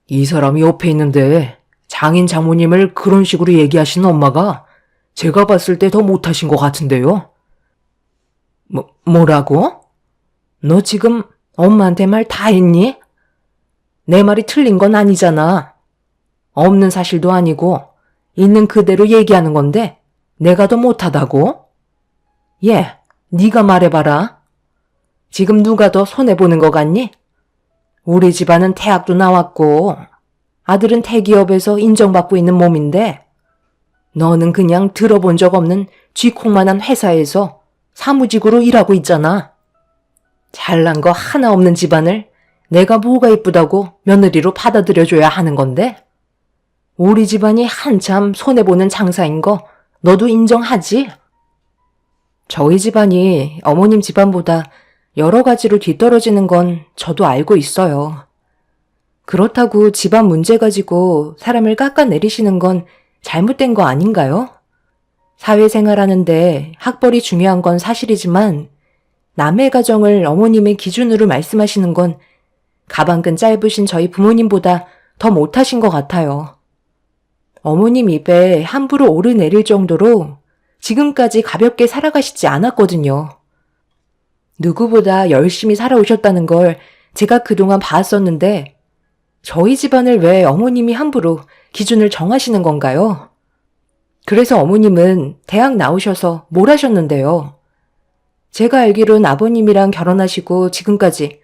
이 사람이 옆에 있는데 장인 장모님을 그런 식으로 얘기하시는 엄마가 제가 봤을 때 더 못하신 것 같은데요. 뭐라고? 너 지금 엄마한테 말 다 했니? 내 말이 틀린 건 아니잖아. 없는 사실도 아니고 있는 그대로 얘기하는 건데 내가 더 못하다고? 예, 네가 말해봐라. 지금 누가 더 손해보는 것 같니? 우리 집안은 대학도 나왔고 아들은 대기업에서 인정받고 있는 몸인데 너는 그냥 들어본 적 없는 쥐콩만한 회사에서 사무직으로 일하고 있잖아. 잘난 거 하나 없는 집안을 내가 뭐가 이쁘다고 며느리로 받아들여줘야 하는 건데? 우리 집안이 한참 손해보는 장사인 거 너도 인정하지? 저희 집안이 어머님 집안보다 여러 가지로 뒤떨어지는 건 저도 알고 있어요. 그렇다고 집안 문제 가지고 사람을 깎아내리시는 건 잘못된 거 아닌가요? 사회생활하는데 학벌이 중요한 건 사실이지만 남의 가정을 어머님의 기준으로 말씀하시는 건 가방끈 짧으신 저희 부모님보다 더 못하신 것 같아요. 어머님 입에 함부로 오르내릴 정도로 지금까지 가볍게 살아가시지 않았거든요. 누구보다 열심히 살아오셨다는 걸 제가 그동안 봤었는데 저희 집안을 왜 어머님이 함부로 기준을 정하시는 건가요? 그래서 어머님은 대학 나오셔서 뭘 하셨는데요? 제가 알기론 아버님이랑 결혼하시고 지금까지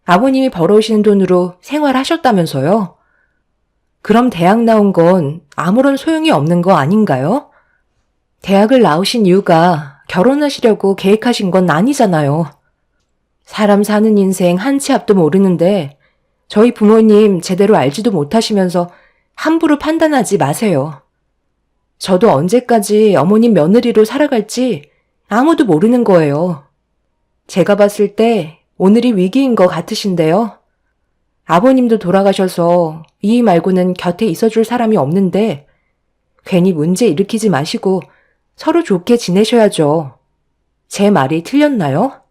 아버님이 벌어오시는 돈으로 생활하셨다면서요? 그럼 대학 나온 건 아무런 소용이 없는 거 아닌가요? 대학을 나오신 이유가 결혼하시려고 계획하신 건 아니잖아요. 사람 사는 인생 한 치 앞도 모르는데 저희 부모님 제대로 알지도 못하시면서 함부로 판단하지 마세요. 저도 언제까지 어머님 며느리로 살아갈지 아무도 모르는 거예요. 제가 봤을 때 오늘이 위기인 것 같으신데요. 아버님도 돌아가셔서 이 말고는 곁에 있어줄 사람이 없는데 괜히 문제 일으키지 마시고 서로 좋게 지내셔야죠. 제 말이 틀렸나요?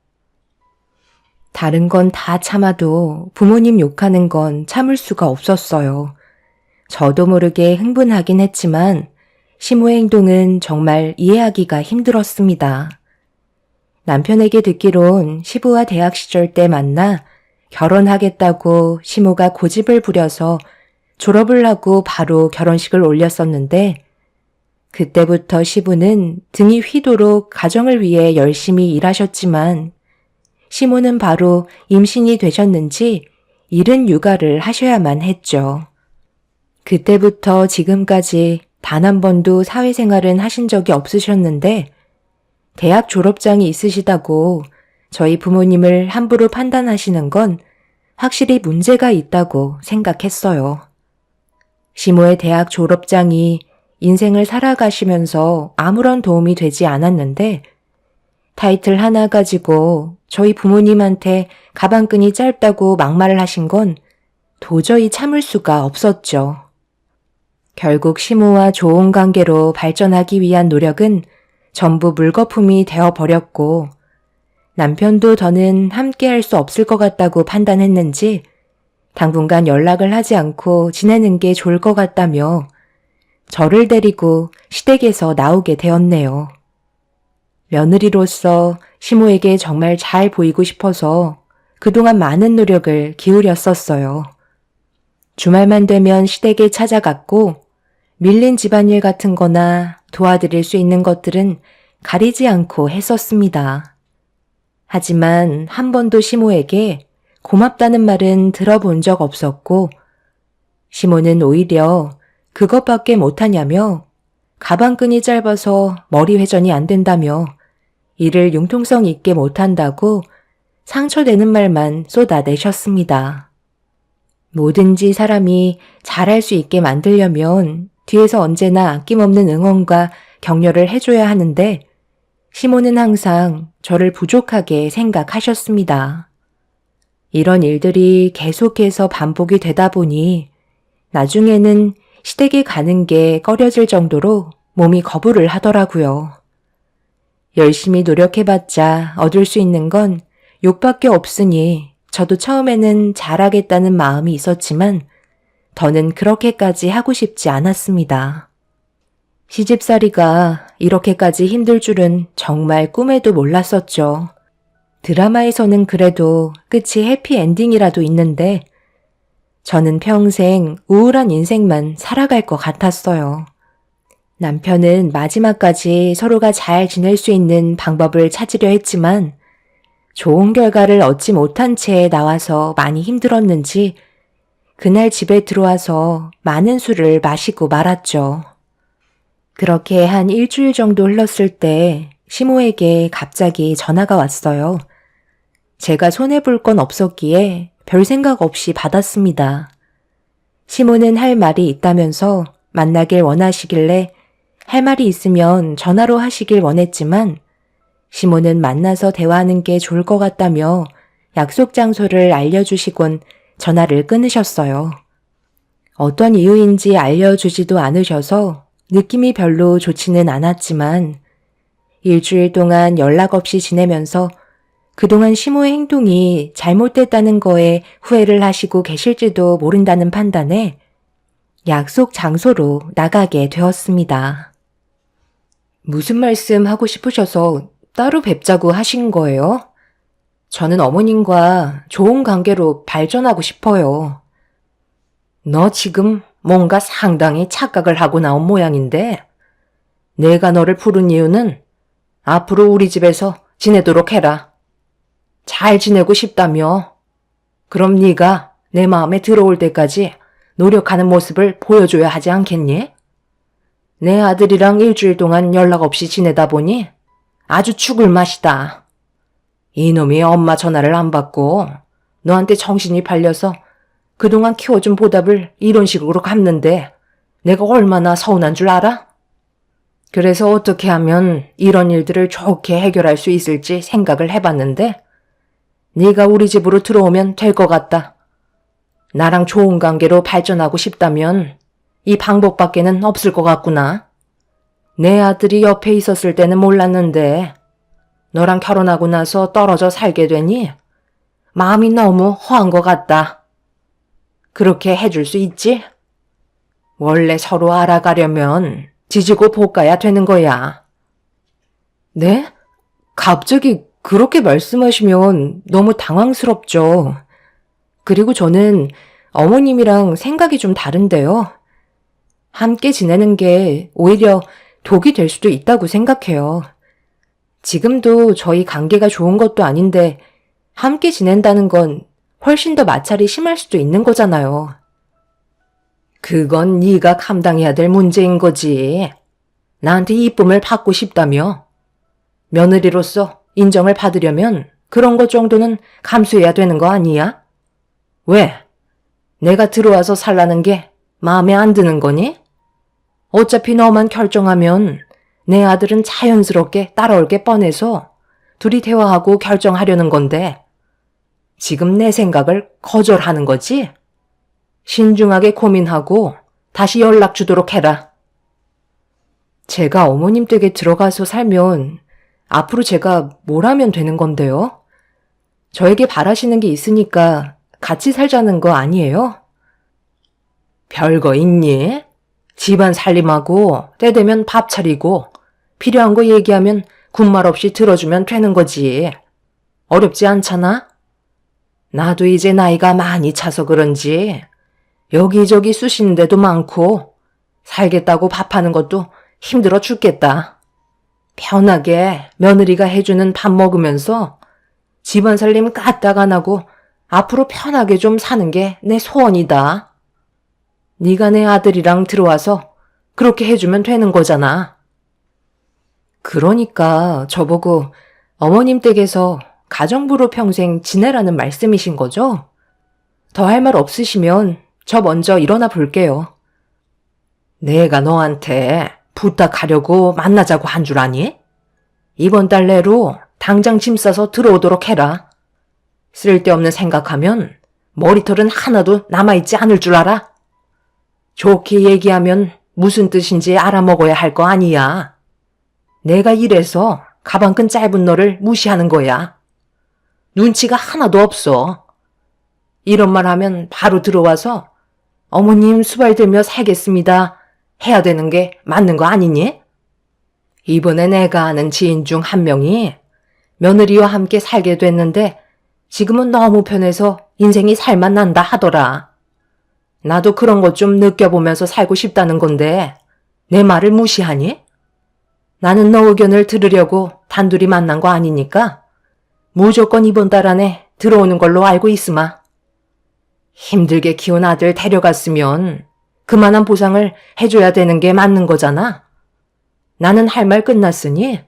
다른 건 다 참아도 부모님 욕하는 건 참을 수가 없었어요. 저도 모르게 흥분하긴 했지만 시모의 행동은 정말 이해하기가 힘들었습니다. 남편에게 듣기론 시부와 대학 시절 때 만나 결혼하겠다고 시모가 고집을 부려서 졸업을 하고 바로 결혼식을 올렸었는데 그때부터 시부는 등이 휘도록 가정을 위해 열심히 일하셨지만 시모는 바로 임신이 되셨는지 이른 육아를 하셔야만 했죠. 그때부터 지금까지 단 한 번도 사회생활은 하신 적이 없으셨는데 대학 졸업장이 있으시다고 저희 부모님을 함부로 판단하시는 건 확실히 문제가 있다고 생각했어요. 시모의 대학 졸업장이 인생을 살아가시면서 아무런 도움이 되지 않았는데 타이틀 하나 가지고 저희 부모님한테 가방끈이 짧다고 막말을 하신 건 도저히 참을 수가 없었죠. 결국 시모와 좋은 관계로 발전하기 위한 노력은 전부 물거품이 되어버렸고 남편도 더는 함께할 수 없을 것 같다고 판단했는지 당분간 연락을 하지 않고 지내는 게 좋을 것 같다며 저를 데리고 시댁에서 나오게 되었네요. 며느리로서 시모에게 정말 잘 보이고 싶어서 그동안 많은 노력을 기울였었어요. 주말만 되면 시댁에 찾아갔고 밀린 집안일 같은 거나 도와드릴 수 있는 것들은 가리지 않고 했었습니다. 하지만 한 번도 시모에게 고맙다는 말은 들어본 적 없었고 시모는 오히려 그것밖에 못하냐며 가방끈이 짧아서 머리 회전이 안 된다며 일을 융통성 있게 못한다고 상처내는 말만 쏟아내셨습니다. 뭐든지 사람이 잘할 수 있게 만들려면 뒤에서 언제나 아낌없는 응원과 격려를 해줘야 하는데 시모는 항상 저를 부족하게 생각하셨습니다. 이런 일들이 계속해서 반복이 되다 보니 나중에는 시댁에 가는 게 꺼려질 정도로 몸이 거부를 하더라고요. 열심히 노력해봤자 얻을 수 있는 건 욕밖에 없으니 저도 처음에는 잘하겠다는 마음이 있었지만 더는 그렇게까지 하고 싶지 않았습니다. 시집살이가 이렇게까지 힘들 줄은 정말 꿈에도 몰랐었죠. 드라마에서는 그래도 끝이 해피엔딩이라도 있는데 저는 평생 우울한 인생만 살아갈 것 같았어요. 남편은 마지막까지 서로가 잘 지낼 수 있는 방법을 찾으려 했지만 좋은 결과를 얻지 못한 채 나와서 많이 힘들었는지 그날 집에 들어와서 많은 술을 마시고 말았죠. 그렇게 한 일주일 정도 흘렀을 때 시모에게 갑자기 전화가 왔어요. 제가 손해볼 건 없었기에 별 생각 없이 받았습니다. 시모는 할 말이 있다면서 만나길 원하시길래 할 말이 있으면 전화로 하시길 원했지만 시모는 만나서 대화하는 게 좋을 것 같다며 약속 장소를 알려주시곤 전화를 끊으셨어요. 어떤 이유인지 알려주지도 않으셔서 느낌이 별로 좋지는 않았지만 일주일 동안 연락 없이 지내면서 그동안 시모의 행동이 잘못됐다는 거에 후회를 하시고 계실지도 모른다는 판단에 약속 장소로 나가게 되었습니다. 무슨 말씀 하고 싶으셔서 따로 뵙자고 하신 거예요? 저는 어머님과 좋은 관계로 발전하고 싶어요. 너 지금 뭔가 상당히 착각을 하고 나온 모양인데 내가 너를 부른 이유는 앞으로 우리 집에서 지내도록 해라. 잘 지내고 싶다며. 그럼 네가 내 마음에 들어올 때까지 노력하는 모습을 보여줘야 하지 않겠니? 내 아들이랑 일주일 동안 연락 없이 지내다 보니 아주 죽을 맛이다. 이놈이 엄마 전화를 안 받고 너한테 정신이 팔려서 그동안 키워준 보답을 이런 식으로 갚는데 내가 얼마나 서운한 줄 알아? 그래서 어떻게 하면 이런 일들을 좋게 해결할 수 있을지 생각을 해봤는데 네가 우리 집으로 들어오면 될 것 같다. 나랑 좋은 관계로 발전하고 싶다면 이 방법밖에는 없을 것 같구나. 내 아들이 옆에 있었을 때는 몰랐는데 너랑 결혼하고 나서 떨어져 살게 되니 마음이 너무 허한 것 같다. 그렇게 해줄 수 있지? 원래 서로 알아가려면 지지고 볶아야 되는 거야. 네? 갑자기 그렇게 말씀하시면 너무 당황스럽죠. 그리고 저는 어머님이랑 생각이 좀 다른데요. 함께 지내는 게 오히려 독이 될 수도 있다고 생각해요. 지금도 저희 관계가 좋은 것도 아닌데 함께 지낸다는 건 훨씬 더 마찰이 심할 수도 있는 거잖아요. 그건 네가 감당해야 될 문제인 거지. 나한테 이쁨을 받고 싶다며. 며느리로서 인정을 받으려면 그런 것 정도는 감수해야 되는 거 아니야? 왜? 내가 들어와서 살라는 게 마음에 안 드는 거니? 어차피 너만 결정하면 내 아들은 자연스럽게 따라올 게 뻔해서 둘이 대화하고 결정하려는 건데 지금 내 생각을 거절하는 거지? 신중하게 고민하고 다시 연락 주도록 해라. 제가 어머님 댁에 들어가서 살면 앞으로 제가 뭘 하면 되는 건데요? 저에게 바라시는 게 있으니까 같이 살자는 거 아니에요? 별거 있니? 집안 살림하고 때 되면 밥 차리고 필요한 거 얘기하면 군말 없이 들어주면 되는 거지. 어렵지 않잖아? 나도 이제 나이가 많이 차서 그런지 여기저기 쑤시는 데도 많고 살겠다고 밥하는 것도 힘들어 죽겠다. 편하게 며느리가 해주는 밥 먹으면서 집안 살림 까딱 안 하고 앞으로 편하게 좀 사는 게 내 소원이다. 네가 내 아들이랑 들어와서 그렇게 해주면 되는 거잖아. 그러니까 저보고 어머님 댁에서 가정부로 평생 지내라는 말씀이신 거죠? 더 할 말 없으시면 저 먼저 일어나 볼게요. 내가 너한테 부탁하려고 만나자고 한 줄 아니? 이번 달 내로 당장 짐 싸서 들어오도록 해라. 쓸데없는 생각하면 머리털은 하나도 남아있지 않을 줄 알아? 좋게 얘기하면 무슨 뜻인지 알아먹어야 할 거 아니야. 내가 이래서 가방끈 짧은 너를 무시하는 거야. 눈치가 하나도 없어. 이런 말 하면 바로 들어와서 어머님 수발 들며 살겠습니다 해야 되는 게 맞는 거 아니니? 이번에 내가 아는 지인 중 한 명이 며느리와 함께 살게 됐는데 지금은 너무 편해서 인생이 살만 난다 하더라. 나도 그런 것 좀 느껴보면서 살고 싶다는 건데 내 말을 무시하니? 나는 너 의견을 들으려고 단둘이 만난 거 아니니까 무조건 이번 달 안에 들어오는 걸로 알고 있으마. 힘들게 키운 아들 데려갔으면 그만한 보상을 해줘야 되는 게 맞는 거잖아. 나는 할 말 끝났으니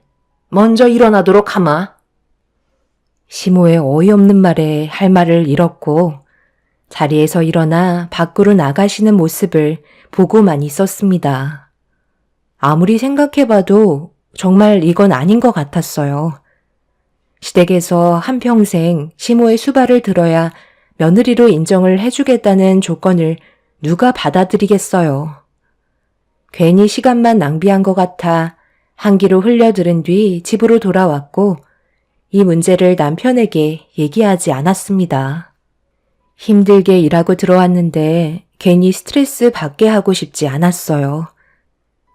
먼저 일어나도록 하마. 시모의 어이없는 말에 할 말을 잃었고 자리에서 일어나 밖으로 나가시는 모습을 보고만 있었습니다. 아무리 생각해봐도 정말 이건 아닌 것 같았어요. 시댁에서 한평생 시모의 수발을 들어야 며느리로 인정을 해주겠다는 조건을 누가 받아들이겠어요. 괜히 시간만 낭비한 것 같아 한기로 흘려들은 뒤 집으로 돌아왔고 이 문제를 남편에게 얘기하지 않았습니다. 힘들게 일하고 들어왔는데 괜히 스트레스 받게 하고 싶지 않았어요.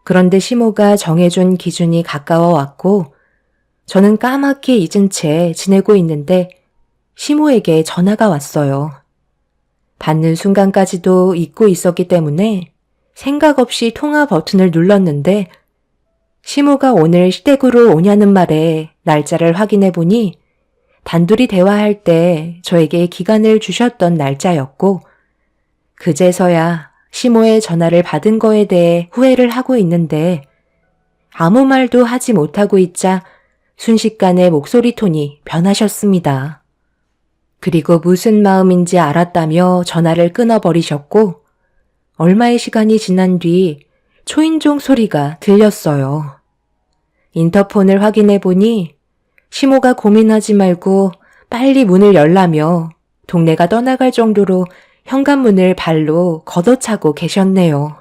그런데 시모가 정해준 기준이 가까워 왔고 저는 까맣게 잊은 채 지내고 있는데 시모에게 전화가 왔어요. 받는 순간까지도 잊고 있었기 때문에 생각 없이 통화 버튼을 눌렀는데 시모가 오늘 시댁으로 오냐는 말에 날짜를 확인해 보니 단둘이 대화할 때 저에게 기간을 주셨던 날짜였고, 그제서야 시모의 전화를 받은 거에 대해 후회를 하고 있는데 아무 말도 하지 못하고 있자 순식간에 목소리 톤이 변하셨습니다. 그리고 무슨 마음인지 알았다며 전화를 끊어버리셨고, 얼마의 시간이 지난 뒤 초인종 소리가 들렸어요. 인터폰을 확인해 보니 시모가 고민하지 말고 빨리 문을 열라며 동네가 떠나갈 정도로 현관문을 발로 걷어차고 계셨네요.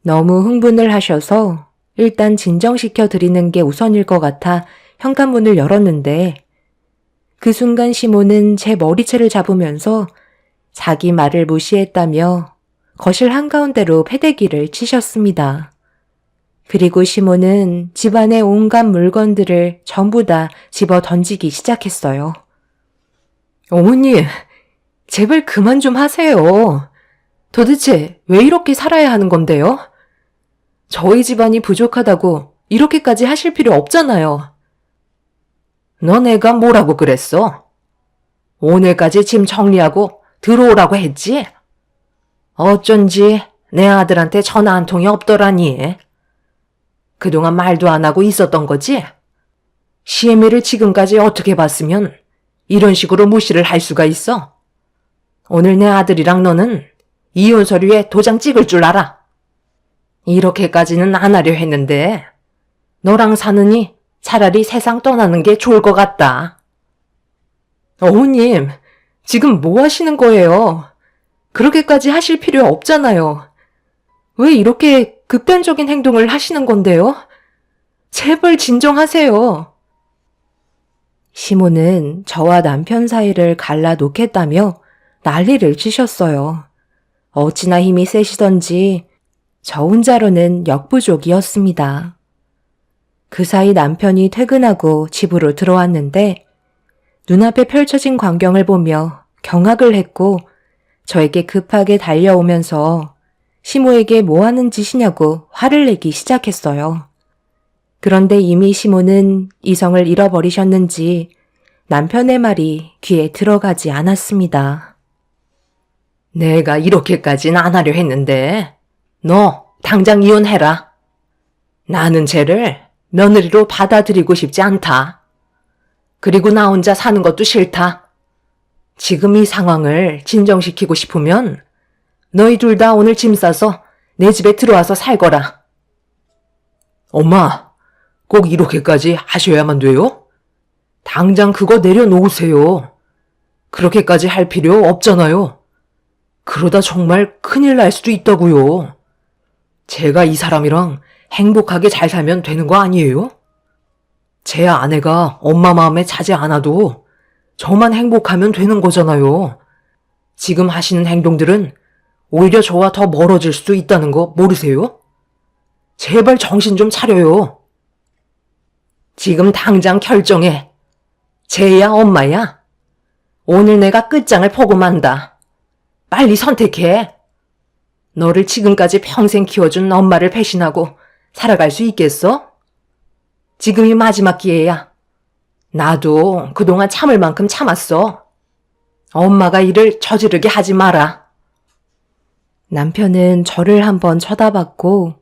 너무 흥분을 하셔서 일단 진정시켜 드리는 게 우선일 것 같아 현관문을 열었는데, 그 순간 시모는 제 머리채를 잡으면서 자기 말을 무시했다며 거실 한가운데로 패대기를 치셨습니다. 그리고 시모는 집안의 온갖 물건들을 전부 다 집어 던지기 시작했어요. 어머니, 제발 그만 좀 하세요. 도대체 왜 이렇게 살아야 하는 건데요? 저희 집안이 부족하다고 이렇게까지 하실 필요 없잖아요. 너네가 뭐라고 그랬어? 오늘까지 짐 정리하고 들어오라고 했지? 어쩐지 내 아들한테 전화 한 통이 없더라니. 그동안 말도 안 하고 있었던 거지? 시애미를 지금까지 어떻게 봤으면 이런 식으로 무시를 할 수가 있어? 오늘 내 아들이랑 너는 이혼 서류에 도장 찍을 줄 알아. 이렇게까지는 안 하려 했는데 너랑 사느니 차라리 세상 떠나는 게 좋을 것 같다. 어머님, 지금 뭐 하시는 거예요? 그렇게까지 하실 필요 없잖아요. 왜 이렇게 극단적인 행동을 하시는 건데요? 제발 진정하세요. 시모는 저와 남편 사이를 갈라놓겠다며 난리를 치셨어요. 어찌나 힘이 세시던지 저 혼자로는 역부족이었습니다. 그 사이 남편이 퇴근하고 집으로 들어왔는데 눈앞에 펼쳐진 광경을 보며 경악을 했고, 저에게 급하게 달려오면서 시모에게 뭐 하는 짓이냐고 화를 내기 시작했어요. 그런데 이미 시모는 이성을 잃어버리셨는지 남편의 말이 귀에 들어가지 않았습니다. 내가 이렇게까지는 안 하려 했는데 너 당장 이혼해라. 나는 쟤를 며느리로 받아들이고 싶지 않다. 그리고 나 혼자 사는 것도 싫다. 지금 이 상황을 진정시키고 싶으면 너희 둘 다 오늘 짐 싸서 내 집에 들어와서 살거라. 엄마, 꼭 이렇게까지 하셔야만 돼요? 당장 그거 내려놓으세요. 그렇게까지 할 필요 없잖아요. 그러다 정말 큰일 날 수도 있다고요. 제가 이 사람이랑 행복하게 잘 살면 되는 거 아니에요? 제 아내가 엄마 마음에 차지 않아도 저만 행복하면 되는 거잖아요. 지금 하시는 행동들은 오히려 저와 더 멀어질 수도 있다는 거 모르세요? 제발 정신 좀 차려요. 지금 당장 결정해. 쟤야 엄마야? 오늘 내가 끝장을 보고 만다. 빨리 선택해. 너를 지금까지 평생 키워준 엄마를 배신하고 살아갈 수 있겠어? 지금이 마지막 기회야. 나도 그동안 참을 만큼 참았어. 엄마가 일을 저지르게 하지 마라. 남편은 저를 한번 쳐다봤고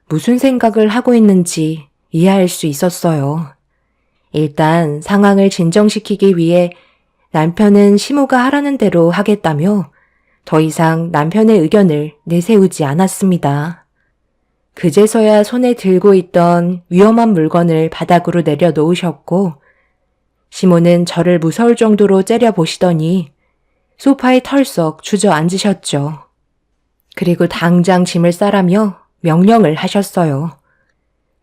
무슨 생각을 하고 있는지 이해할 수 있었어요. 일단 상황을 진정시키기 위해 남편은 시모가 하라는 대로 하겠다며 더 이상 남편의 의견을 내세우지 않았습니다. 그제서야 손에 들고 있던 위험한 물건을 바닥으로 내려놓으셨고, 시모는 저를 무서울 정도로 째려보시더니 소파에 털썩 주저앉으셨죠. 그리고 당장 짐을 싸라며 명령을 하셨어요.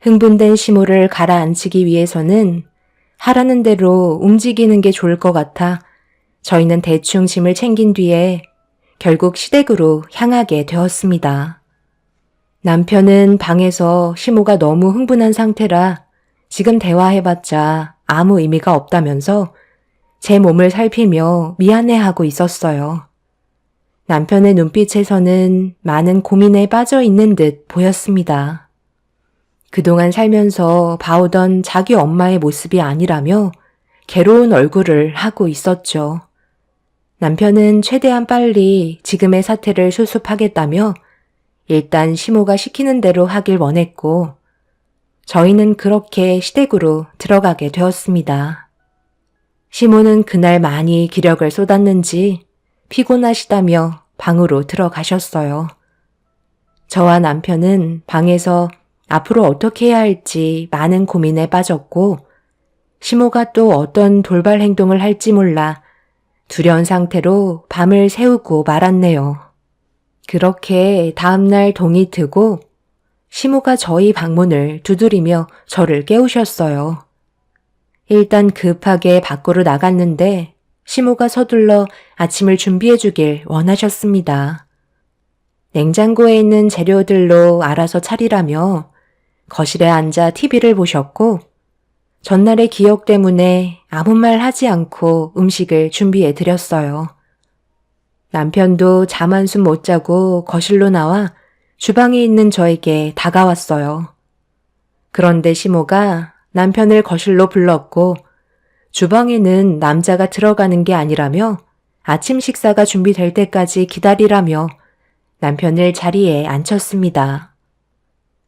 흥분된 시모를 가라앉히기 위해서는 하라는 대로 움직이는 게 좋을 것 같아 저희는 대충 짐을 챙긴 뒤에 결국 시댁으로 향하게 되었습니다. 남편은 방에서 시모가 너무 흥분한 상태라 지금 대화해봤자 아무 의미가 없다면서 제 몸을 살피며 미안해하고 있었어요. 남편의 눈빛에서는 많은 고민에 빠져 있는 듯 보였습니다. 그동안 살면서 봐오던 자기 엄마의 모습이 아니라며 괴로운 얼굴을 하고 있었죠. 남편은 최대한 빨리 지금의 사태를 수습하겠다며 일단 시모가 시키는 대로 하길 원했고 저희는 그렇게 시댁으로 들어가게 되었습니다. 시모는 그날 많이 기력을 쏟았는지 피곤하시다며 방으로 들어가셨어요. 저와 남편은 방에서 앞으로 어떻게 해야 할지 많은 고민에 빠졌고 시모가 또 어떤 돌발 행동을 할지 몰라 두려운 상태로 밤을 새우고 말았네요. 그렇게 다음날 동이 트고 시모가 저희 방문을 두드리며 저를 깨우셨어요. 일단 급하게 밖으로 나갔는데 시모가 서둘러 아침을 준비해 주길 원하셨습니다. 냉장고에 있는 재료들로 알아서 차리라며 거실에 앉아 TV를 보셨고 전날의 기억 때문에 아무 말 하지 않고 음식을 준비해 드렸어요. 남편도 잠 한숨 못 자고 거실로 나와 주방에 있는 저에게 다가왔어요. 그런데 시모가 남편을 거실로 불렀고 주방에는 남자가 들어가는 게 아니라며 아침 식사가 준비될 때까지 기다리라며 남편을 자리에 앉혔습니다.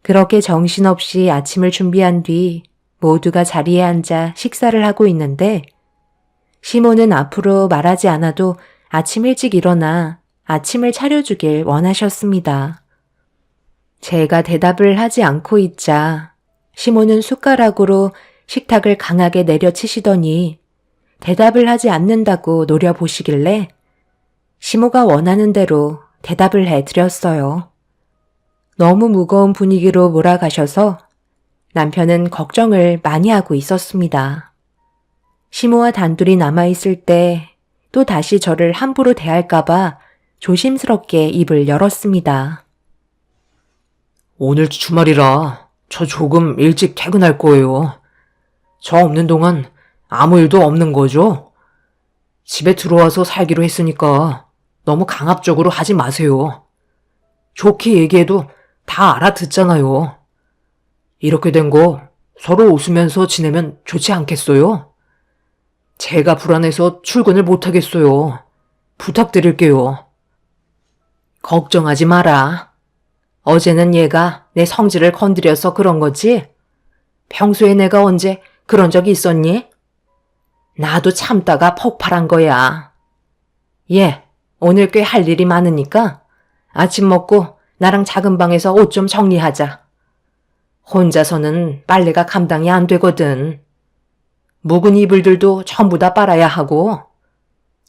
그렇게 정신없이 아침을 준비한 뒤 모두가 자리에 앉아 식사를 하고 있는데 시모는 앞으로 말하지 않아도 아침 일찍 일어나 아침을 차려주길 원하셨습니다. 제가 대답을 하지 않고 있자 시모는 숟가락으로 식탁을 강하게 내려치시더니 대답을 하지 않는다고 노려보시길래 시모가 원하는 대로 대답을 해드렸어요. 너무 무거운 분위기로 몰아가셔서 남편은 걱정을 많이 하고 있었습니다. 시모와 단둘이 남아있을 때 또 다시 저를 함부로 대할까봐 조심스럽게 입을 열었습니다. 오늘 주말이라 저 조금 일찍 퇴근할 거예요. 저 없는 동안 아무 일도 없는 거죠? 집에 들어와서 살기로 했으니까 너무 강압적으로 하지 마세요. 좋게 얘기해도 다 알아듣잖아요. 이렇게 된 거 서로 웃으면서 지내면 좋지 않겠어요? 제가 불안해서 출근을 못하겠어요. 부탁드릴게요. 걱정하지 마라. 어제는 얘가 내 성질을 건드려서 그런 거지? 평소에 내가 언제 그런 적이 있었니? 나도 참다가 폭발한 거야. 얘, 오늘 꽤 할 일이 많으니까 아침 먹고 나랑 작은 방에서 옷 좀 정리하자. 혼자서는 빨래가 감당이 안 되거든. 묵은 이불들도 전부 다 빨아야 하고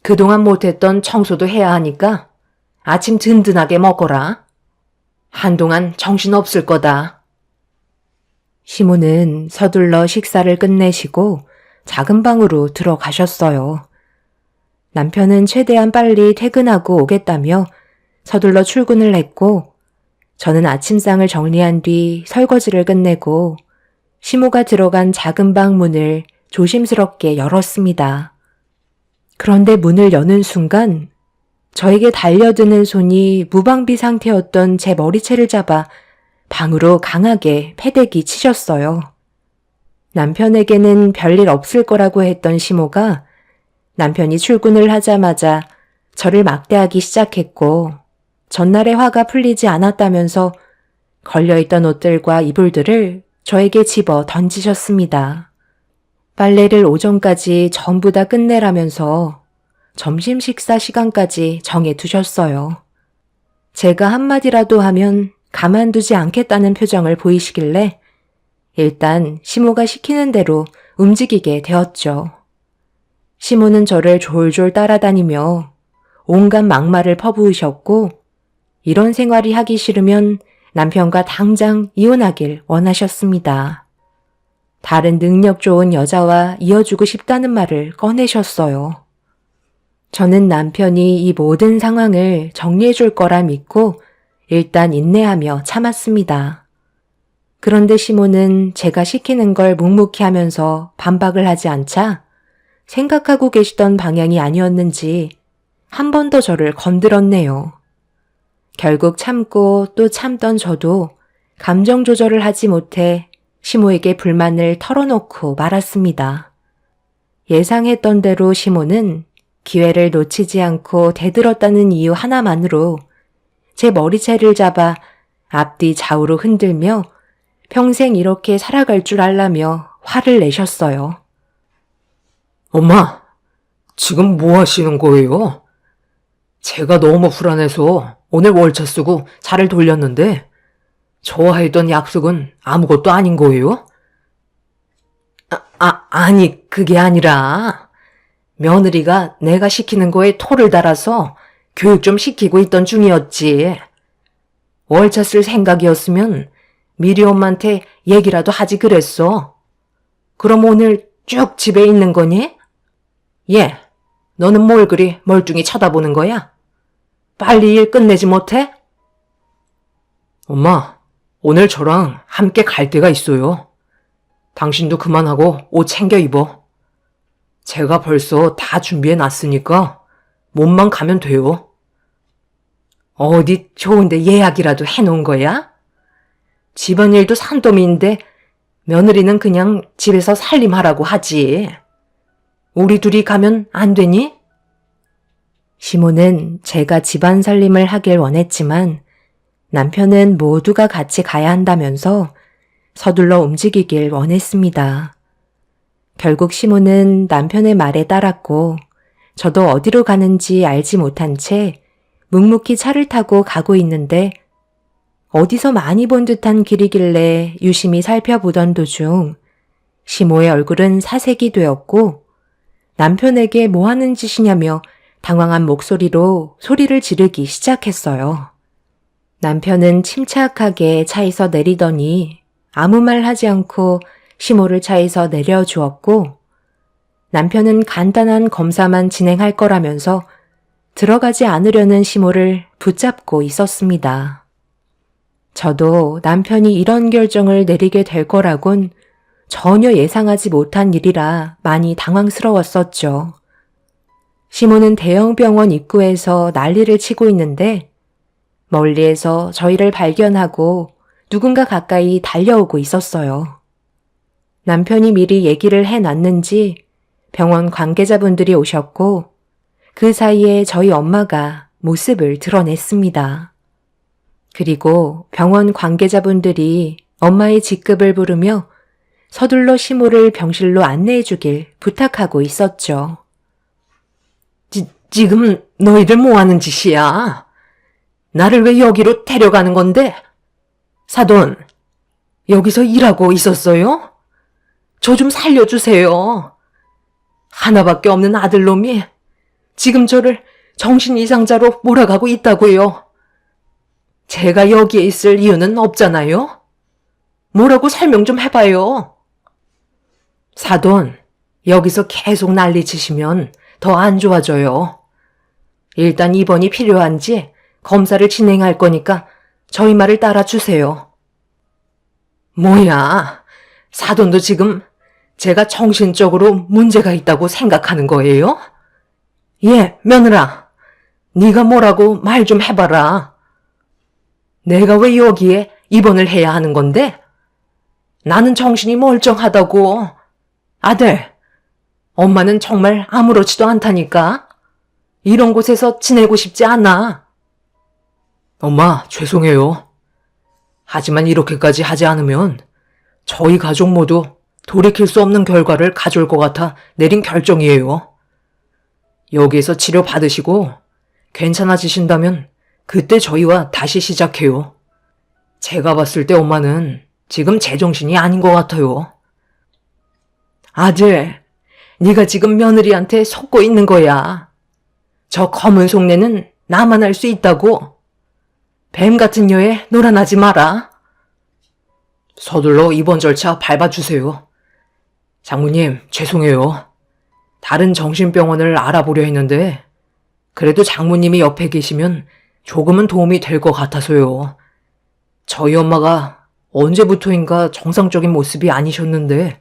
그동안 못했던 청소도 해야 하니까 아침 든든하게 먹어라. 한동안 정신없을 거다. 시모는 서둘러 식사를 끝내시고 작은 방으로 들어가셨어요. 남편은 최대한 빨리 퇴근하고 오겠다며 서둘러 출근을 했고 저는 아침상을 정리한 뒤 설거지를 끝내고 시모가 들어간 작은 방 문을 조심스럽게 열었습니다. 그런데 문을 여는 순간 저에게 달려드는 손이 무방비 상태였던 제 머리채를 잡아 방으로 강하게 패대기 치셨어요. 남편에게는 별일 없을 거라고 했던 시모가 남편이 출근을 하자마자 저를 막대하기 시작했고 전날의 화가 풀리지 않았다면서 걸려있던 옷들과 이불들을 저에게 집어 던지셨습니다. 빨래를 오전까지 전부 다 끝내라면서 점심 식사 시간까지 정해 두셨어요. 제가 한마디라도 하면 가만두지 않겠다는 표정을 보이시길래 일단 시모가 시키는 대로 움직이게 되었죠. 시모는 저를 졸졸 따라다니며 온갖 막말을 퍼부으셨고 이런 생활이 하기 싫으면 남편과 당장 이혼하길 원하셨습니다. 다른 능력 좋은 여자와 이어주고 싶다는 말을 꺼내셨어요. 저는 남편이 이 모든 상황을 정리해 줄 거라 믿고 일단 인내하며 참았습니다. 그런데 시모는 제가 시키는 걸 묵묵히 하면서 반박을 하지 않자 생각하고 계시던 방향이 아니었는지 한 번 더 저를 건드렸네요. 결국 참고 또 참던 저도 감정 조절을 하지 못해 시모에게 불만을 털어놓고 말았습니다. 예상했던 대로 시모는 기회를 놓치지 않고 대들었다는 이유 하나만으로 제 머리채를 잡아 앞뒤 좌우로 흔들며 평생 이렇게 살아갈 줄 알라며 화를 내셨어요. 엄마, 지금 뭐 하시는 거예요? 제가 너무 불안해서 오늘 월차 쓰고 차를 돌렸는데 저와 했던 약속은 아무것도 아닌 거예요? 아니, 그게 아니라 며느리가 내가 시키는 거에 토를 달아서 교육 좀 시키고 있던 중이었지. 월차 쓸 생각이었으면 미리 엄마한테 얘기라도 하지 그랬어. 그럼 오늘 쭉 집에 있는 거니? 예, 너는 뭘 그리 멀뚱히 쳐다보는 거야? 빨리 일 끝내지 못해? 엄마, 오늘 저랑 함께 갈 데가 있어요. 당신도 그만하고 옷 챙겨 입어. 제가 벌써 다 준비해 놨으니까 몸만 가면 돼요. 어디 좋은데 예약이라도 해놓은 거야? 집안일도 산더미인데 며느리는 그냥 집에서 살림하라고 하지. 우리 둘이 가면 안 되니? 시모는 제가 집안 살림을 하길 원했지만 남편은 모두가 같이 가야 한다면서 서둘러 움직이길 원했습니다. 결국 시모는 남편의 말에 따랐고 저도 어디로 가는지 알지 못한 채 묵묵히 차를 타고 가고 있는데 어디서 많이 본 듯한 길이길래 유심히 살펴보던 도중 시모의 얼굴은 사색이 되었고 남편에게 뭐 하는 짓이냐며 당황한 목소리로 소리를 지르기 시작했어요. 남편은 침착하게 차에서 내리더니 아무 말 하지 않고 시모를 차에서 내려주었고 남편은 간단한 검사만 진행할 거라면서 들어가지 않으려는 시모를 붙잡고 있었습니다. 저도 남편이 이런 결정을 내리게 될 거라곤 전혀 예상하지 못한 일이라 많이 당황스러웠었죠. 시모는 대형 병원 입구에서 난리를 치고 있는데 멀리에서 저희를 발견하고 누군가 가까이 달려오고 있었어요. 남편이 미리 얘기를 해놨는지 병원 관계자분들이 오셨고 그 사이에 저희 엄마가 모습을 드러냈습니다. 그리고 병원 관계자분들이 엄마의 직급을 부르며 서둘러 시모를 병실로 안내해 주길 부탁하고 있었죠. 지금 너희들 뭐 하는 짓이야? 나를 왜 여기로 데려가는 건데? 사돈, 여기서 일하고 있었어요? 저 좀 살려주세요. 하나밖에 없는 아들놈이 지금 저를 정신 이상자로 몰아가고 있다고요. 제가 여기에 있을 이유는 없잖아요. 뭐라고 설명 좀 해봐요. 사돈, 여기서 계속 난리치시면 더 안 좋아져요. 일단 입원이 필요한지 검사를 진행할 거니까 저희 말을 따라주세요. 뭐야, 사돈도 지금 제가 정신적으로 문제가 있다고 생각하는 거예요? 예, 며느라, 네가 뭐라고 말 좀 해봐라. 내가 왜 여기에 입원을 해야 하는 건데? 나는 정신이 멀쩡하다고. 아들, 엄마는 정말 아무렇지도 않다니까. 이런 곳에서 지내고 싶지 않아. 엄마, 죄송해요. 하지만 이렇게까지 하지 않으면 저희 가족 모두 돌이킬 수 없는 결과를 가져올 것 같아 내린 결정이에요. 여기에서 치료 받으시고 괜찮아지신다면 그때 저희와 다시 시작해요. 제가 봤을 때 엄마는 지금 제정신이 아닌 것 같아요. 아들, 네가 지금 며느리한테 속고 있는 거야. 저 검은 속내는 나만 알 수 있다고. 뱀 같은 여에 놀아나지 마라. 서둘러 입원 절차 밟아주세요. 장모님, 죄송해요. 다른 정신병원을 알아보려 했는데 그래도 장모님이 옆에 계시면 조금은 도움이 될 것 같아서요. 저희 엄마가 언제부터인가 정상적인 모습이 아니셨는데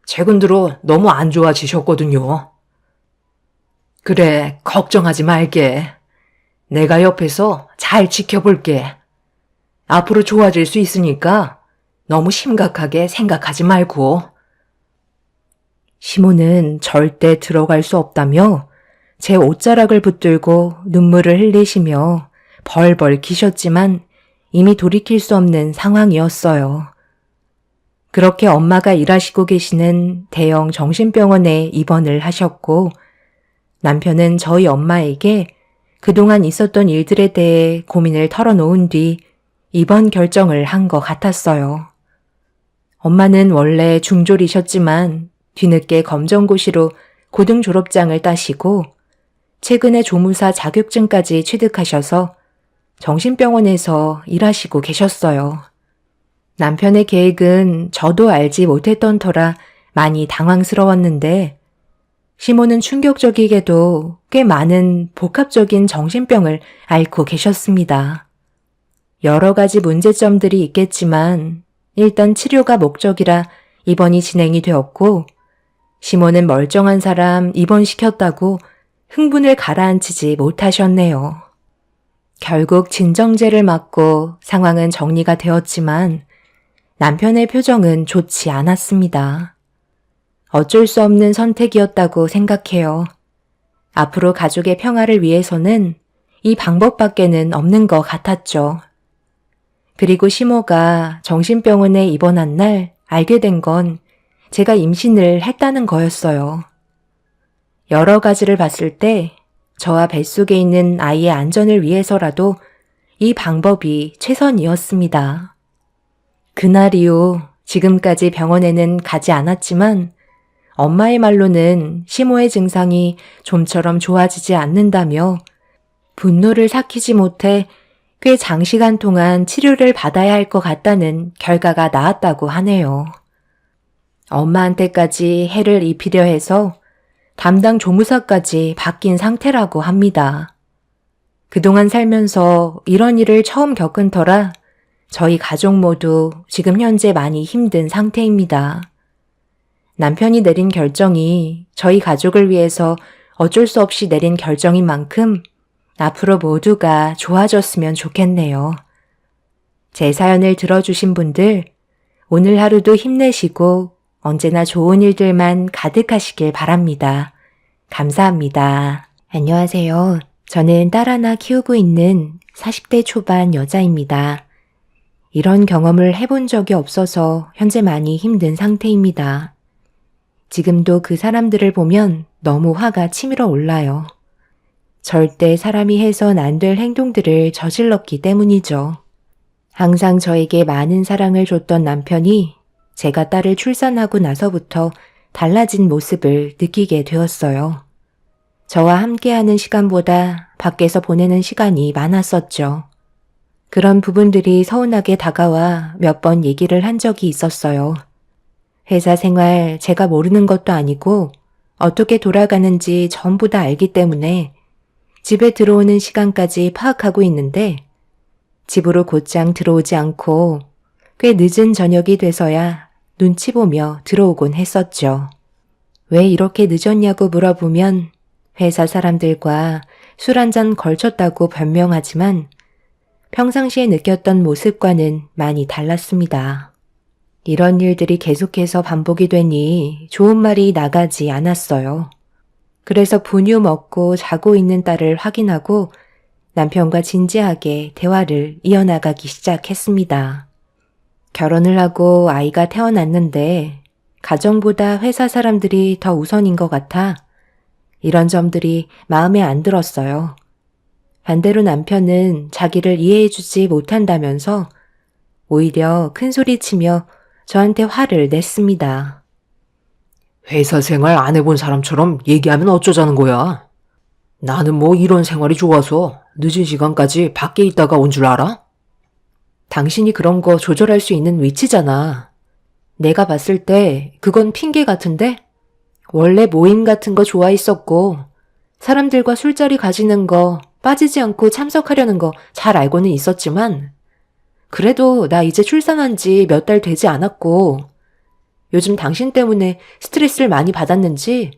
최근 들어 너무 안 좋아지셨거든요. 그래, 걱정하지 말게. 내가 옆에서 잘 지켜볼게. 앞으로 좋아질 수 있으니까 너무 심각하게 생각하지 말고. 시모는 절대 들어갈 수 없다며 제 옷자락을 붙들고 눈물을 흘리시며 벌벌 기셨지만 이미 돌이킬 수 없는 상황이었어요. 그렇게 엄마가 일하시고 계시는 대형 정신병원에 입원을 하셨고 남편은 저희 엄마에게 그동안 있었던 일들에 대해 고민을 털어놓은 뒤 입원 결정을 한 것 같았어요. 엄마는 원래 중졸이셨지만 뒤늦게 검정고시로 고등 졸업장을 따시고 최근에 조무사 자격증까지 취득하셔서 정신병원에서 일하시고 계셨어요. 남편의 계획은 저도 알지 못했던 터라 많이 당황스러웠는데 시모는 충격적이게도 꽤 많은 복합적인 정신병을 앓고 계셨습니다. 여러 가지 문제점들이 있겠지만 일단 치료가 목적이라 입원이 진행이 되었고 시모는 멀쩡한 사람 입원시켰다고 흥분을 가라앉히지 못하셨네요. 결국 진정제를 맞고 상황은 정리가 되었지만 남편의 표정은 좋지 않았습니다. 어쩔 수 없는 선택이었다고 생각해요. 앞으로 가족의 평화를 위해서는 이 방법밖에는 없는 것 같았죠. 그리고 시모가 정신병원에 입원한 날 알게 된 건 제가 임신을 했다는 거였어요. 여러 가지를 봤을 때 저와 뱃속에 있는 아이의 안전을 위해서라도 이 방법이 최선이었습니다. 그날 이후 지금까지 병원에는 가지 않았지만 엄마의 말로는 시모의 증상이 좀처럼 좋아지지 않는다며 분노를 삭히지 못해 꽤 장시간 동안 치료를 받아야 할 것 같다는 결과가 나왔다고 하네요. 엄마한테까지 해를 입히려 해서 담당 조무사까지 바뀐 상태라고 합니다. 그동안 살면서 이런 일을 처음 겪은 터라 저희 가족 모두 지금 현재 많이 힘든 상태입니다. 남편이 내린 결정이 저희 가족을 위해서 어쩔 수 없이 내린 결정인 만큼 앞으로 모두가 좋아졌으면 좋겠네요. 제 사연을 들어주신 분들, 오늘 하루도 힘내시고 언제나 좋은 일들만 가득하시길 바랍니다. 감사합니다. 안녕하세요. 저는 딸 하나 키우고 있는 40대 초반 여자입니다. 이런 경험을 해본 적이 없어서 현재 많이 힘든 상태입니다. 지금도 그 사람들을 보면 너무 화가 치밀어 올라요. 절대 사람이 해선 안 될 행동들을 저질렀기 때문이죠. 항상 저에게 많은 사랑을 줬던 남편이 제가 딸을 출산하고 나서부터 달라진 모습을 느끼게 되었어요. 저와 함께하는 시간보다 밖에서 보내는 시간이 많았었죠. 그런 부분들이 서운하게 다가와 몇 번 얘기를 한 적이 있었어요. 회사 생활 제가 모르는 것도 아니고 어떻게 돌아가는지 전부 다 알기 때문에 집에 들어오는 시간까지 파악하고 있는데 집으로 곧장 들어오지 않고 꽤 늦은 저녁이 돼서야 눈치 보며 들어오곤 했었죠. 왜 이렇게 늦었냐고 물어보면 회사 사람들과 술 한잔 걸쳤다고 변명하지만 평상시에 느꼈던 모습과는 많이 달랐습니다. 이런 일들이 계속해서 반복이 되니 좋은 말이 나가지 않았어요. 그래서 분유 먹고 자고 있는 딸을 확인하고 남편과 진지하게 대화를 이어나가기 시작했습니다. 결혼을 하고 아이가 태어났는데 가정보다 회사 사람들이 더 우선인 것 같아 이런 점들이 마음에 안 들었어요. 반대로 남편은 자기를 이해해주지 못한다면서 오히려 큰 소리치며 저한테 화를 냈습니다. 회사 생활 안 해본 사람처럼 얘기하면 어쩌자는 거야? 나는 뭐 이런 생활이 좋아서 늦은 시간까지 밖에 있다가 온 줄 알아? 당신이 그런 거 조절할 수 있는 위치잖아. 내가 봤을 때 그건 핑계 같은데? 원래 모임 같은 거 좋아했었고 사람들과 술자리 가지는 거 빠지지 않고 참석하려는 거 잘 알고는 있었지만 그래도 나 이제 출산한 지 몇 달 되지 않았고 요즘 당신 때문에 스트레스를 많이 받았는지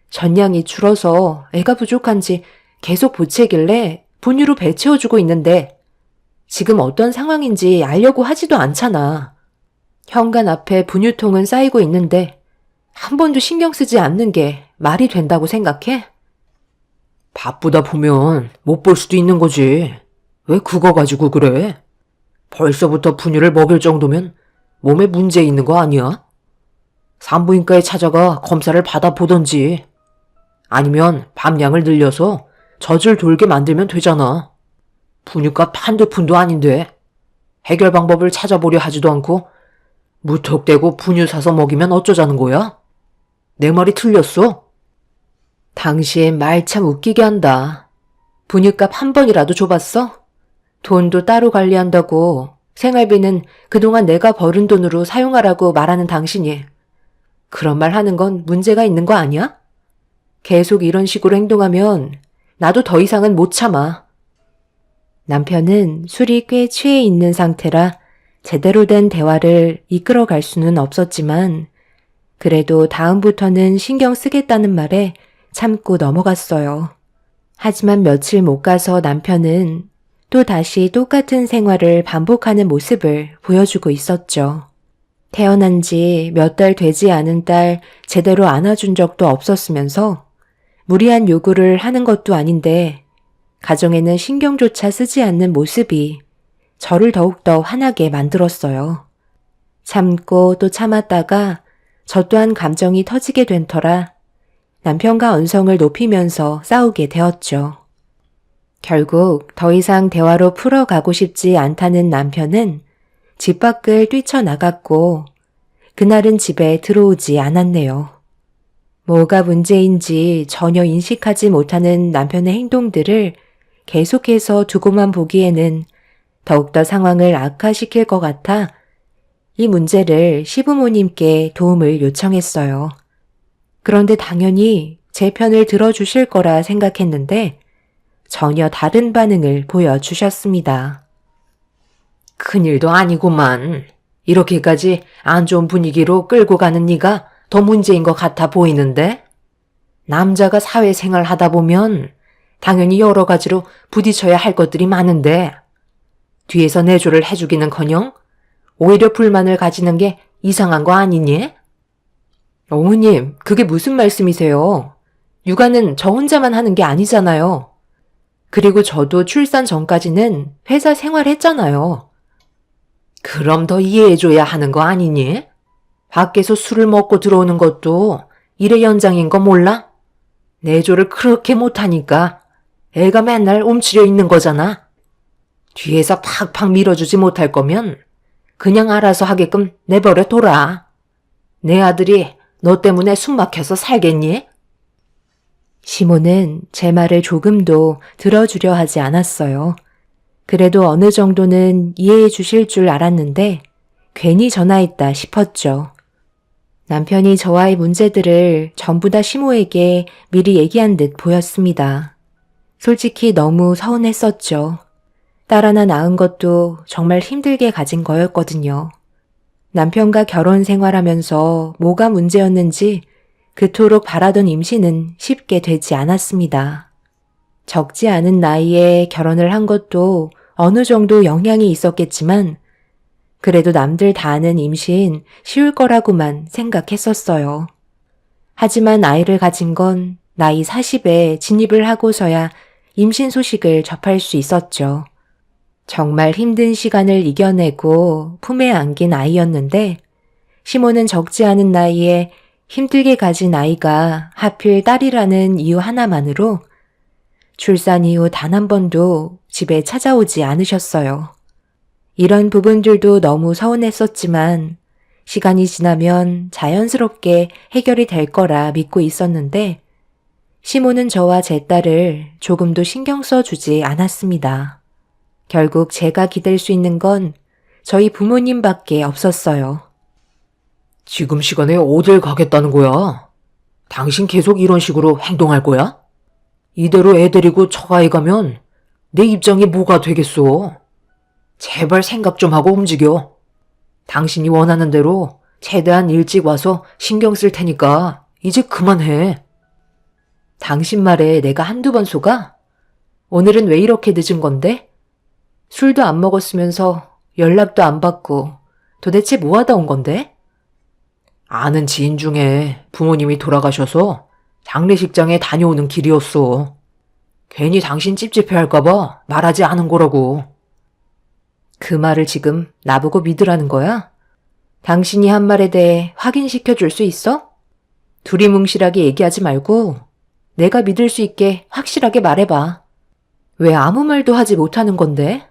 전량이 줄어서 애가 부족한지 계속 보채길래 분유로 배 채워주고 있는데 지금 어떤 상황인지 알려고 하지도 않잖아. 현관 앞에 분유통은 쌓이고 있는데 한 번도 신경 쓰지 않는 게 말이 된다고 생각해? 바쁘다 보면 못 볼 수도 있는 거지. 왜 그거 가지고 그래? 벌써부터 분유를 먹일 정도면 몸에 문제 있는 거 아니야? 산부인과에 찾아가 검사를 받아보던지. 아니면 밤량을 늘려서 젖을 돌게 만들면 되잖아. 분유값 한두 푼도 아닌데 해결 방법을 찾아보려 하지도 않고 무턱대고 분유 사서 먹이면 어쩌자는 거야? 내 말이 틀렸어? 당신 말 참 웃기게 한다. 분유값 한 번이라도 줘봤어? 돈도 따로 관리한다고 생활비는 그동안 내가 벌은 돈으로 사용하라고 말하는 당신이 그런 말 하는 건 문제가 있는 거 아니야? 계속 이런 식으로 행동하면 나도 더 이상은 못 참아. 남편은 술이 꽤 취해 있는 상태라 제대로 된 대화를 이끌어갈 수는 없었지만 그래도 다음부터는 신경 쓰겠다는 말에 참고 넘어갔어요. 하지만 며칠 못 가서 남편은 또 다시 똑같은 생활을 반복하는 모습을 보여주고 있었죠. 태어난 지 몇 달 되지 않은 딸 제대로 안아준 적도 없었으면서 무리한 요구를 하는 것도 아닌데 가정에는 신경조차 쓰지 않는 모습이 저를 더욱더 화나게 만들었어요. 참고 또 참았다가 저 또한 감정이 터지게 된 터라 남편과 언성을 높이면서 싸우게 되었죠. 결국 더 이상 대화로 풀어가고 싶지 않다는 남편은 집 밖을 뛰쳐나갔고 그날은 집에 들어오지 않았네요. 뭐가 문제인지 전혀 인식하지 못하는 남편의 행동들을 계속해서 두고만 보기에는 더욱더 상황을 악화시킬 것 같아 이 문제를 시부모님께 도움을 요청했어요. 그런데 당연히 제 편을 들어주실 거라 생각했는데 전혀 다른 반응을 보여주셨습니다. 큰일도 아니구만. 이렇게까지 안 좋은 분위기로 끌고 가는 네가 더 문제인 것 같아 보이는데? 남자가 사회생활 하다 보면 당연히 여러 가지로 부딪혀야 할 것들이 많은데 뒤에서 내조를 해주기는커녕 오히려 불만을 가지는 게 이상한 거 아니니? 어머님, 그게 무슨 말씀이세요? 육아는 저 혼자만 하는 게 아니잖아요. 그리고 저도 출산 전까지는 회사 생활했잖아요. 그럼 더 이해해줘야 하는 거 아니니? 밖에서 술을 먹고 들어오는 것도 일의 연장인 거 몰라? 내조를 그렇게 못하니까 애가 맨날 움츠려 있는 거잖아. 뒤에서 팍팍 밀어주지 못할 거면 그냥 알아서 하게끔 내버려 둬라. 내 아들이 너 때문에 숨 막혀서 살겠니? 시모는 제 말을 조금도 들어주려 하지 않았어요. 그래도 어느 정도는 이해해 주실 줄 알았는데 괜히 전화했다 싶었죠. 남편이 저와의 문제들을 전부 다 시모에게 미리 얘기한 듯 보였습니다. 솔직히 너무 서운했었죠. 딸 하나 낳은 것도 정말 힘들게 가진 거였거든요. 남편과 결혼 생활하면서 뭐가 문제였는지 그토록 바라던 임신은 쉽게 되지 않았습니다. 적지 않은 나이에 결혼을 한 것도 어느 정도 영향이 있었겠지만 그래도 남들 다 아는 임신 쉬울 거라고만 생각했었어요. 하지만 아이를 가진 건 나이 40에 진입을 하고서야 임신 소식을 접할 수 있었죠. 정말 힘든 시간을 이겨내고 품에 안긴 아이였는데 시모는 적지 않은 나이에 힘들게 가진 아이가 하필 딸이라는 이유 하나만으로 출산 이후 단 한 번도 집에 찾아오지 않으셨어요. 이런 부분들도 너무 서운했었지만 시간이 지나면 자연스럽게 해결이 될 거라 믿고 있었는데 시모는 저와 제 딸을 조금도 신경 써주지 않았습니다. 결국 제가 기댈 수 있는 건 저희 부모님밖에 없었어요. 지금 시간에 어딜 가겠다는 거야? 당신 계속 이런 식으로 행동할 거야? 이대로 애 데리고 처가에 가면 내 입장이 뭐가 되겠어? 제발 생각 좀 하고 움직여. 당신이 원하는 대로 최대한 일찍 와서 신경 쓸 테니까 이제 그만해. 당신 말에 내가 한두 번 속아? 오늘은 왜 이렇게 늦은 건데? 술도 안 먹었으면서 연락도 안 받고 도대체 뭐 하다 온 건데? 아는 지인 중에 부모님이 돌아가셔서 장례식장에 다녀오는 길이었어. 괜히 당신 찝찝해할까봐 말하지 않은 거라고. 그 말을 지금 나보고 믿으라는 거야? 당신이 한 말에 대해 확인시켜 줄 수 있어? 두리뭉실하게 얘기하지 말고 내가 믿을 수 있게 확실하게 말해봐. 왜 아무 말도 하지 못하는 건데?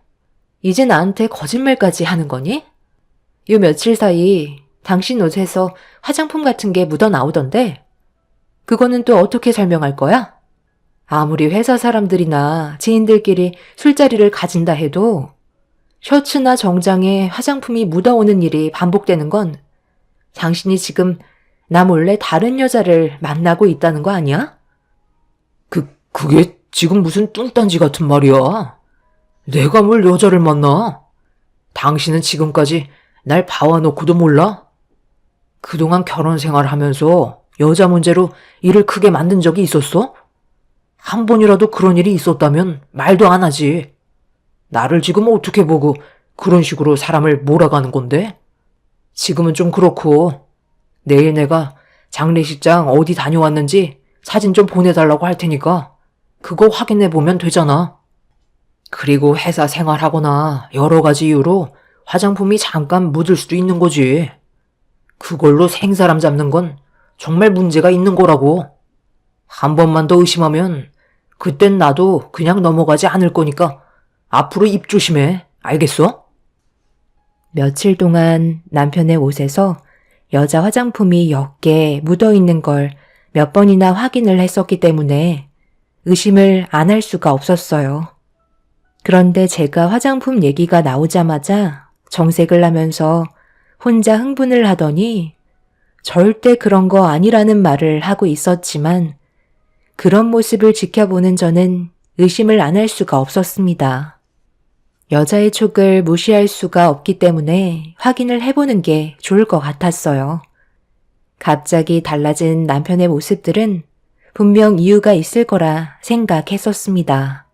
이제 나한테 거짓말까지 하는 거니? 요 며칠 사이 당신 옷에서 화장품 같은 게 묻어 나오던데? 그거는 또 어떻게 설명할 거야? 아무리 회사 사람들이나 지인들끼리 술자리를 가진다 해도 셔츠나 정장에 화장품이 묻어오는 일이 반복되는 건 당신이 지금 나 몰래 다른 여자를 만나고 있다는 거 아니야? 그게 지금 무슨 뚱딴지 같은 말이야. 내가 뭘 여자를 만나? 당신은 지금까지 날 봐와놓고도 몰라? 그동안 결혼 생활하면서 여자 문제로 일을 크게 만든 적이 있었어? 한 번이라도 그런 일이 있었다면 말도 안 하지. 나를 지금 어떻게 보고 그런 식으로 사람을 몰아가는 건데? 지금은 좀 그렇고 내일 내가 장례식장 어디 다녀왔는지 사진 좀 보내달라고 할 테니까 그거 확인해보면 되잖아. 그리고 회사 생활하거나 여러 가지 이유로 화장품이 잠깐 묻을 수도 있는 거지. 그걸로 생사람 잡는 건 정말 문제가 있는 거라고. 한 번만 더 의심하면 그땐 나도 그냥 넘어가지 않을 거니까 앞으로 입 조심해. 알겠어? 며칠 동안 남편의 옷에서 여자 화장품이 몇 개 묻어 있는 걸 몇 번이나 확인을 했었기 때문에 의심을 안 할 수가 없었어요. 그런데 제가 화장품 얘기가 나오자마자 정색을 하면서 혼자 흥분을 하더니 절대 그런 거 아니라는 말을 하고 있었지만 그런 모습을 지켜보는 저는 의심을 안 할 수가 없었습니다. 여자의 촉을 무시할 수가 없기 때문에 확인을 해보는 게 좋을 것 같았어요. 갑자기 달라진 남편의 모습들은 분명 이유가 있을 거라 생각했었습니다.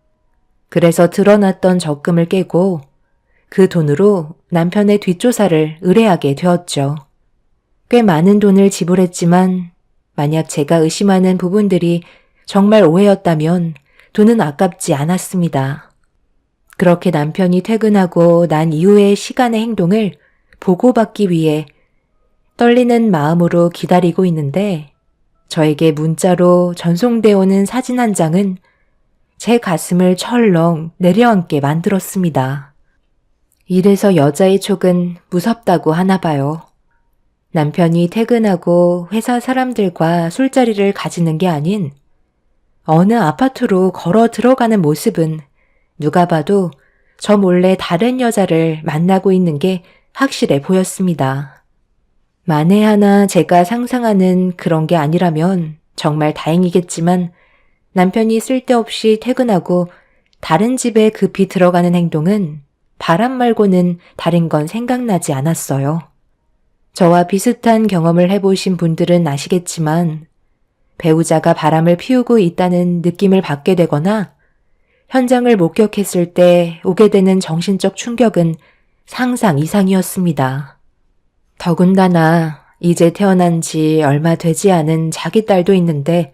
그래서 드러났던 적금을 깨고 그 돈으로 남편의 뒷조사를 의뢰하게 되었죠. 꽤 많은 돈을 지불했지만 만약 제가 의심하는 부분들이 정말 오해였다면 돈은 아깝지 않았습니다. 그렇게 남편이 퇴근하고 난 이후의 시간의 행동을 보고받기 위해 떨리는 마음으로 기다리고 있는데 저에게 문자로 전송되어 오는 사진 한 장은 제 가슴을 철렁 내려앉게 만들었습니다. 이래서 여자의 촉은 무섭다고 하나 봐요. 남편이 퇴근하고 회사 사람들과 술자리를 가지는 게 아닌 어느 아파트로 걸어 들어가는 모습은 누가 봐도 저 몰래 다른 여자를 만나고 있는 게 확실해 보였습니다. 만에 하나 제가 상상하는 그런 게 아니라면 정말 다행이겠지만 남편이 쓸데없이 퇴근하고 다른 집에 급히 들어가는 행동은 바람 말고는 다른 건 생각나지 않았어요. 저와 비슷한 경험을 해보신 분들은 아시겠지만 배우자가 바람을 피우고 있다는 느낌을 받게 되거나 현장을 목격했을 때 오게 되는 정신적 충격은 상상 이상이었습니다. 더군다나 이제 태어난 지 얼마 되지 않은 자기 딸도 있는데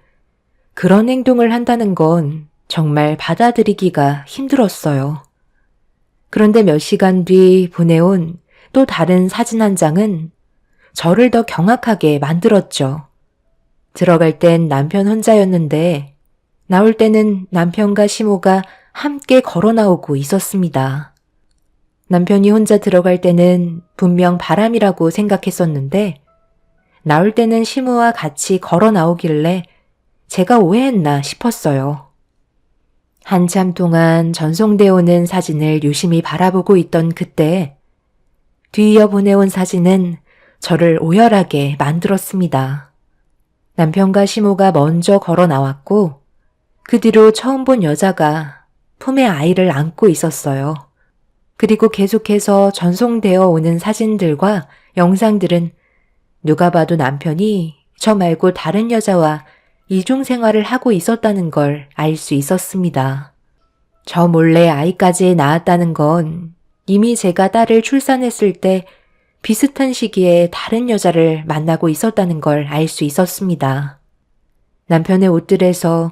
그런 행동을 한다는 건 정말 받아들이기가 힘들었어요. 그런데 몇 시간 뒤 보내온 또 다른 사진 한 장은 저를 더 경악하게 만들었죠. 들어갈 땐 남편 혼자였는데 나올 때는 남편과 시모가 함께 걸어 나오고 있었습니다. 남편이 혼자 들어갈 때는 분명 바람이라고 생각했었는데 나올 때는 시모와 같이 걸어 나오길래 제가 오해했나 싶었어요. 한참 동안 전송되어 오는 사진을 유심히 바라보고 있던 그때 뒤이어 보내온 사진은 저를 오열하게 만들었습니다. 남편과 시모가 먼저 걸어 나왔고 그 뒤로 처음 본 여자가 품에 아이를 안고 있었어요. 그리고 계속해서 전송되어 오는 사진들과 영상들은 누가 봐도 남편이 저 말고 다른 여자와 이중 생활을 하고 있었다는 걸 알 수 있었습니다. 저 몰래 아이까지 낳았다는 건 이미 제가 딸을 출산했을 때 비슷한 시기에 다른 여자를 만나고 있었다는 걸 알 수 있었습니다. 남편의 옷들에서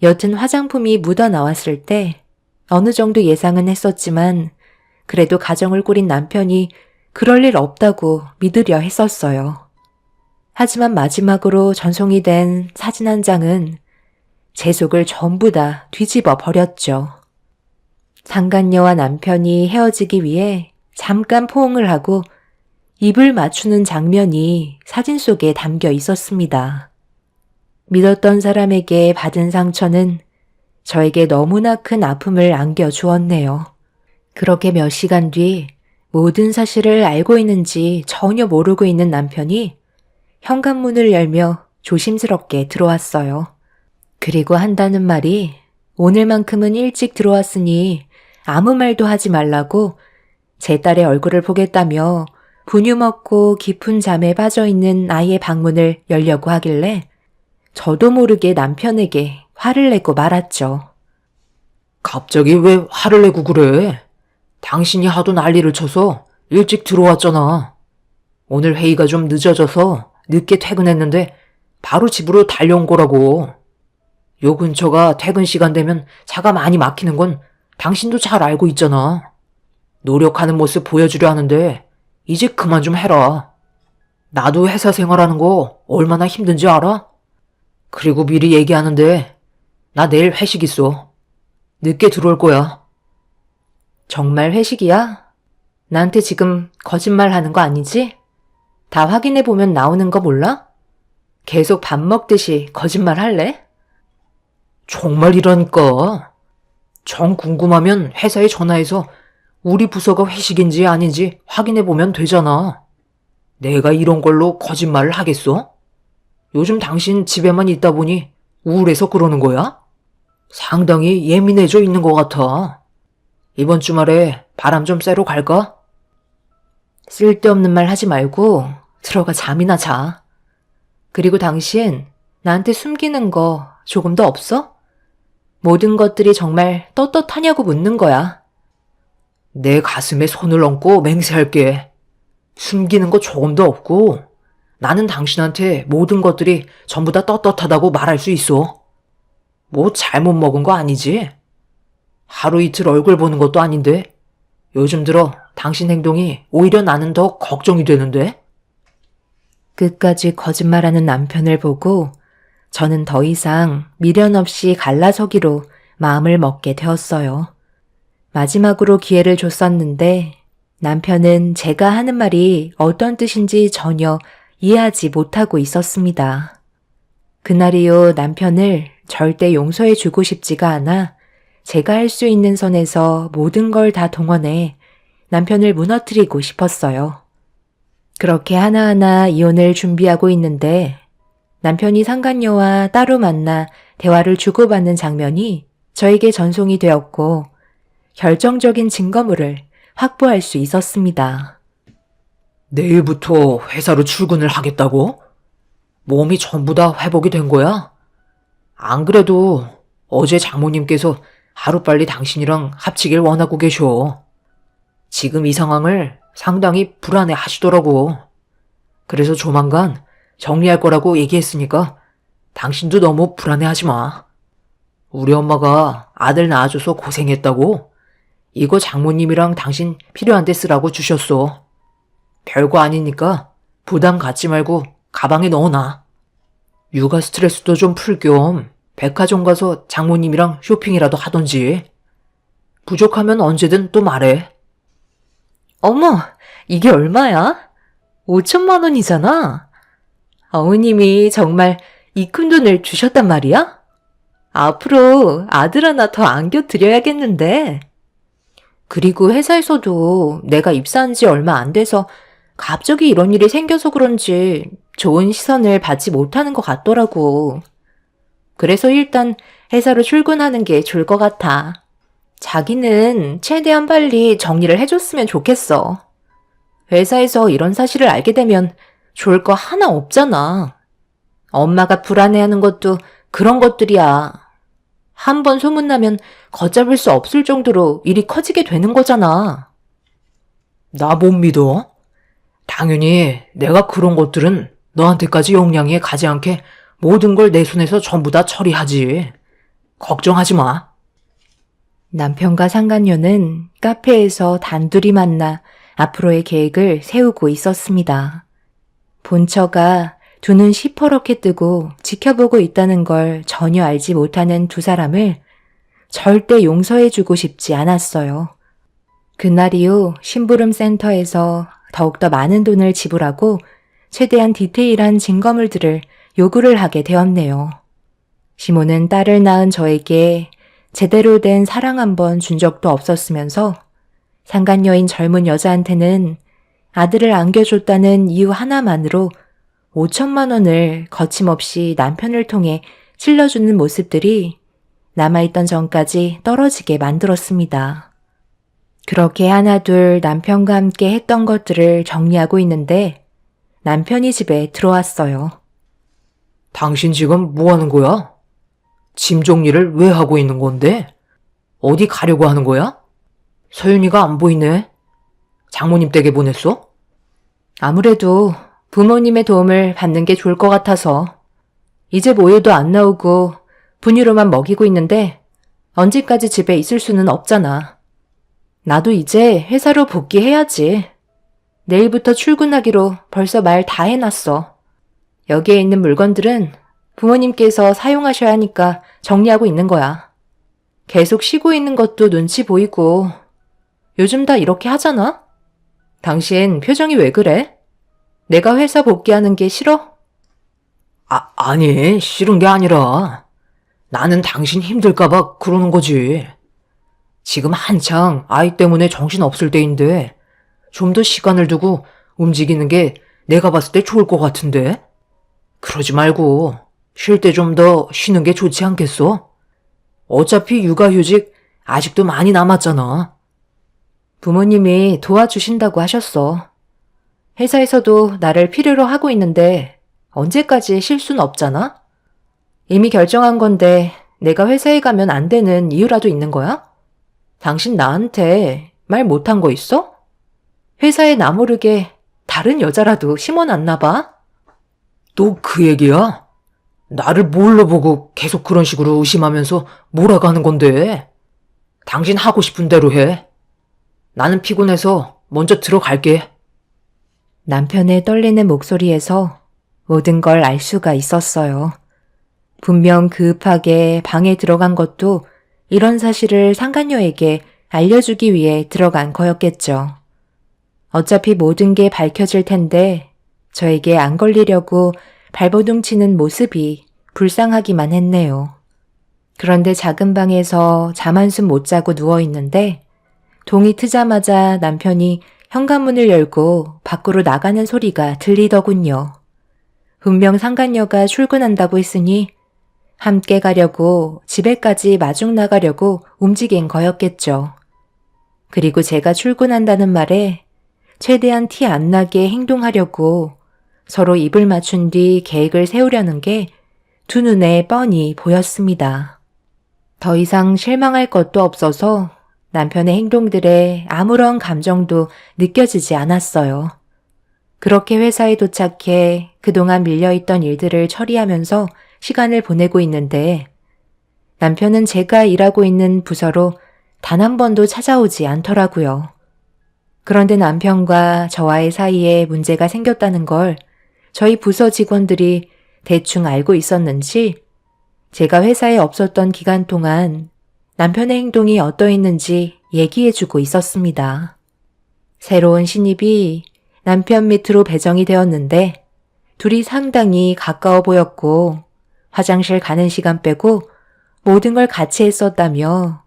옅은 화장품이 묻어 나왔을 때 어느 정도 예상은 했었지만 그래도 가정을 꾸린 남편이 그럴 일 없다고 믿으려 했었어요. 하지만 마지막으로 전송이 된 사진 한 장은 제 속을 전부 다 뒤집어 버렸죠. 상간녀와 남편이 헤어지기 위해 잠깐 포옹을 하고 입을 맞추는 장면이 사진 속에 담겨 있었습니다. 믿었던 사람에게 받은 상처는 저에게 너무나 큰 아픔을 안겨주었네요. 그렇게 몇 시간 뒤 모든 사실을 알고 있는지 전혀 모르고 있는 남편이 현관문을 열며 조심스럽게 들어왔어요. 그리고 한다는 말이 오늘만큼은 일찍 들어왔으니 아무 말도 하지 말라고 제 딸의 얼굴을 보겠다며 분유 먹고 깊은 잠에 빠져있는 아이의 방문을 열려고 하길래 저도 모르게 남편에게 화를 내고 말았죠. 갑자기 왜 화를 내고 그래? 당신이 하도 난리를 쳐서 일찍 들어왔잖아. 오늘 회의가 좀 늦어져서 늦게 퇴근했는데 바로 집으로 달려온 거라고. 요 근처가 퇴근 시간 되면 차가 많이 막히는 건 당신도 잘 알고 있잖아. 노력하는 모습 보여주려 하는데 이제 그만 좀 해라. 나도 회사 생활하는 거 얼마나 힘든지 알아? 그리고 미리 얘기하는데 나 내일 회식 있어. 늦게 들어올 거야. 정말 회식이야? 나한테 지금 거짓말 하는 거 아니지? 다 확인해보면 나오는 거 몰라? 계속 밥 먹듯이 거짓말 할래? 정말이라니까. 정 궁금하면 회사에 전화해서 우리 부서가 회식인지 아닌지 확인해보면 되잖아. 내가 이런 걸로 거짓말을 하겠어? 요즘 당신 집에만 있다 보니 우울해서 그러는 거야? 상당히 예민해져 있는 것 같아. 이번 주말에 바람 좀 쐬러 갈까? 쓸데없는 말 하지 말고 들어가 잠이나 자. 그리고 당신 나한테 숨기는 거 조금 더 없어? 모든 것들이 정말 떳떳하냐고 묻는 거야. 내 가슴에 손을 얹고 맹세할게. 숨기는 거 조금도 없고 나는 당신한테 모든 것들이 전부 다 떳떳하다고 말할 수 있어. 뭐 잘못 먹은 거 아니지? 하루 이틀 얼굴 보는 것도 아닌데 요즘 들어 당신 행동이 오히려 나는 더 걱정이 되는데? 끝까지 거짓말하는 남편을 보고 저는 더 이상 미련 없이 갈라서기로 마음을 먹게 되었어요. 마지막으로 기회를 줬었는데 남편은 제가 하는 말이 어떤 뜻인지 전혀 이해하지 못하고 있었습니다. 그날 이후 남편을 절대 용서해 주고 싶지가 않아 제가 할 수 있는 선에서 모든 걸 다 동원해 남편을 무너뜨리고 싶었어요. 그렇게 하나하나 이혼을 준비하고 있는데 남편이 상간녀와 따로 만나 대화를 주고받는 장면이 저에게 전송이 되었고 결정적인 증거물을 확보할 수 있었습니다. 내일부터 회사로 출근을 하겠다고? 몸이 전부 다 회복이 된 거야? 안 그래도 어제 장모님께서 하루빨리 당신이랑 합치길 원하고 계셔. 지금 이 상황을 상당히 불안해 하시더라고. 그래서 조만간 정리할 거라고 얘기했으니까 당신도 너무 불안해 하지 마. 우리 엄마가 아들 낳아줘서 고생했다고 이거 장모님이랑 당신 필요한 데 쓰라고 주셨어. 별거 아니니까 부담 갖지 말고 가방에 넣어놔. 육아 스트레스도 좀 풀 겸 백화점 가서 장모님이랑 쇼핑이라도 하던지. 부족하면 언제든 또 말해. 어머, 이게 얼마야? 5천만 원이잖아. 어머님이 정말 이 큰 돈을 주셨단 말이야? 앞으로 아들 하나 더 안겨드려야겠는데. 그리고 회사에서도 내가 입사한 지 얼마 안 돼서 갑자기 이런 일이 생겨서 그런지 좋은 시선을 받지 못하는 것 같더라고. 그래서 일단 회사로 출근하는 게 좋을 것 같아. 자기는 최대한 빨리 정리를 해줬으면 좋겠어. 회사에서 이런 사실을 알게 되면 좋을 거 하나 없잖아. 엄마가 불안해하는 것도 그런 것들이야. 한 번 소문나면 걷잡을 수 없을 정도로 일이 커지게 되는 거잖아. 나 못 믿어? 당연히 내가 그런 것들은 너한테까지 영향이 가지 않게 모든 걸 내 손에서 전부 다 처리하지. 걱정하지 마. 남편과 상간녀는 카페에서 단둘이 만나 앞으로의 계획을 세우고 있었습니다. 본처가 두 눈 시퍼렇게 뜨고 지켜보고 있다는 걸 전혀 알지 못하는 두 사람을 절대 용서해주고 싶지 않았어요. 그날 이후 심부름 센터에서 더욱더 많은 돈을 지불하고 최대한 디테일한 증거물들을 요구를 하게 되었네요. 시모는 딸을 낳은 저에게 제대로 된 사랑 한 번 준 적도 없었으면서 상간녀인 젊은 여자한테는 아들을 안겨줬다는 이유 하나만으로 5천만 원을 거침없이 남편을 통해 찔러주는 모습들이 남아있던 전까지 떨어지게 만들었습니다. 그렇게 하나둘 남편과 함께 했던 것들을 정리하고 있는데 남편이 집에 들어왔어요. 당신 지금 뭐 하는 거야? 짐 정리를 왜 하고 있는 건데? 어디 가려고 하는 거야? 서윤이가 안 보이네. 장모님 댁에 보냈어? 아무래도 부모님의 도움을 받는 게 좋을 것 같아서 이제 모유도 안 나오고 분유로만 먹이고 있는데 언제까지 집에 있을 수는 없잖아. 나도 이제 회사로 복귀해야지. 내일부터 출근하기로 벌써 말 다 해놨어. 여기에 있는 물건들은 부모님께서 사용하셔야 하니까 정리하고 있는 거야. 계속 쉬고 있는 것도 눈치 보이고 요즘 다 이렇게 하잖아? 당신 표정이 왜 그래? 내가 회사 복귀하는 게 싫어? 아니, 싫은 게 아니라 나는 당신 힘들까봐 그러는 거지. 지금 한창 아이 때문에 정신 없을 때인데 좀 더 시간을 두고 움직이는 게 내가 봤을 때 좋을 것 같은데? 그러지 말고 쉴 때 좀 더 쉬는 게 좋지 않겠어? 어차피 육아휴직 아직도 많이 남았잖아. 부모님이 도와주신다고 하셨어. 회사에서도 나를 필요로 하고 있는데 언제까지 쉴 순 없잖아? 이미 결정한 건데 내가 회사에 가면 안 되는 이유라도 있는 거야? 당신 나한테 말 못한 거 있어? 회사에 나 모르게 다른 여자라도 심어놨나 봐? 또 그 얘기야? 나를 뭘로 보고 계속 그런 식으로 의심하면서 몰아가는 건데? 당신 하고 싶은 대로 해. 나는 피곤해서 먼저 들어갈게. 남편의 떨리는 목소리에서 모든 걸 알 수가 있었어요. 분명 급하게 방에 들어간 것도 이런 사실을 상간녀에게 알려주기 위해 들어간 거였겠죠. 어차피 모든 게 밝혀질 텐데 저에게 안 걸리려고 발버둥 치는 모습이 불쌍하기만 했네요. 그런데 작은 방에서 잠 한숨 못 자고 누워있는데 동이 트자마자 남편이 현관문을 열고 밖으로 나가는 소리가 들리더군요. 분명 상간녀가 출근한다고 했으니 함께 가려고 집에까지 마중 나가려고 움직인 거였겠죠. 그리고 제가 출근한다는 말에 최대한 티 안 나게 행동하려고 서로 입을 맞춘 뒤 계획을 세우려는 게 두 눈에 뻔히 보였습니다. 더 이상 실망할 것도 없어서 남편의 행동들에 아무런 감정도 느껴지지 않았어요. 그렇게 회사에 도착해 그동안 밀려있던 일들을 처리하면서 시간을 보내고 있는데 남편은 제가 일하고 있는 부서로 단 한 번도 찾아오지 않더라고요. 그런데 남편과 저와의 사이에 문제가 생겼다는 걸 저희 부서 직원들이 대충 알고 있었는지 제가 회사에 없었던 기간 동안 남편의 행동이 어떠했는지 얘기해주고 있었습니다. 새로운 신입이 남편 밑으로 배정이 되었는데 둘이 상당히 가까워 보였고 화장실 가는 시간 빼고 모든 걸 같이 했었다며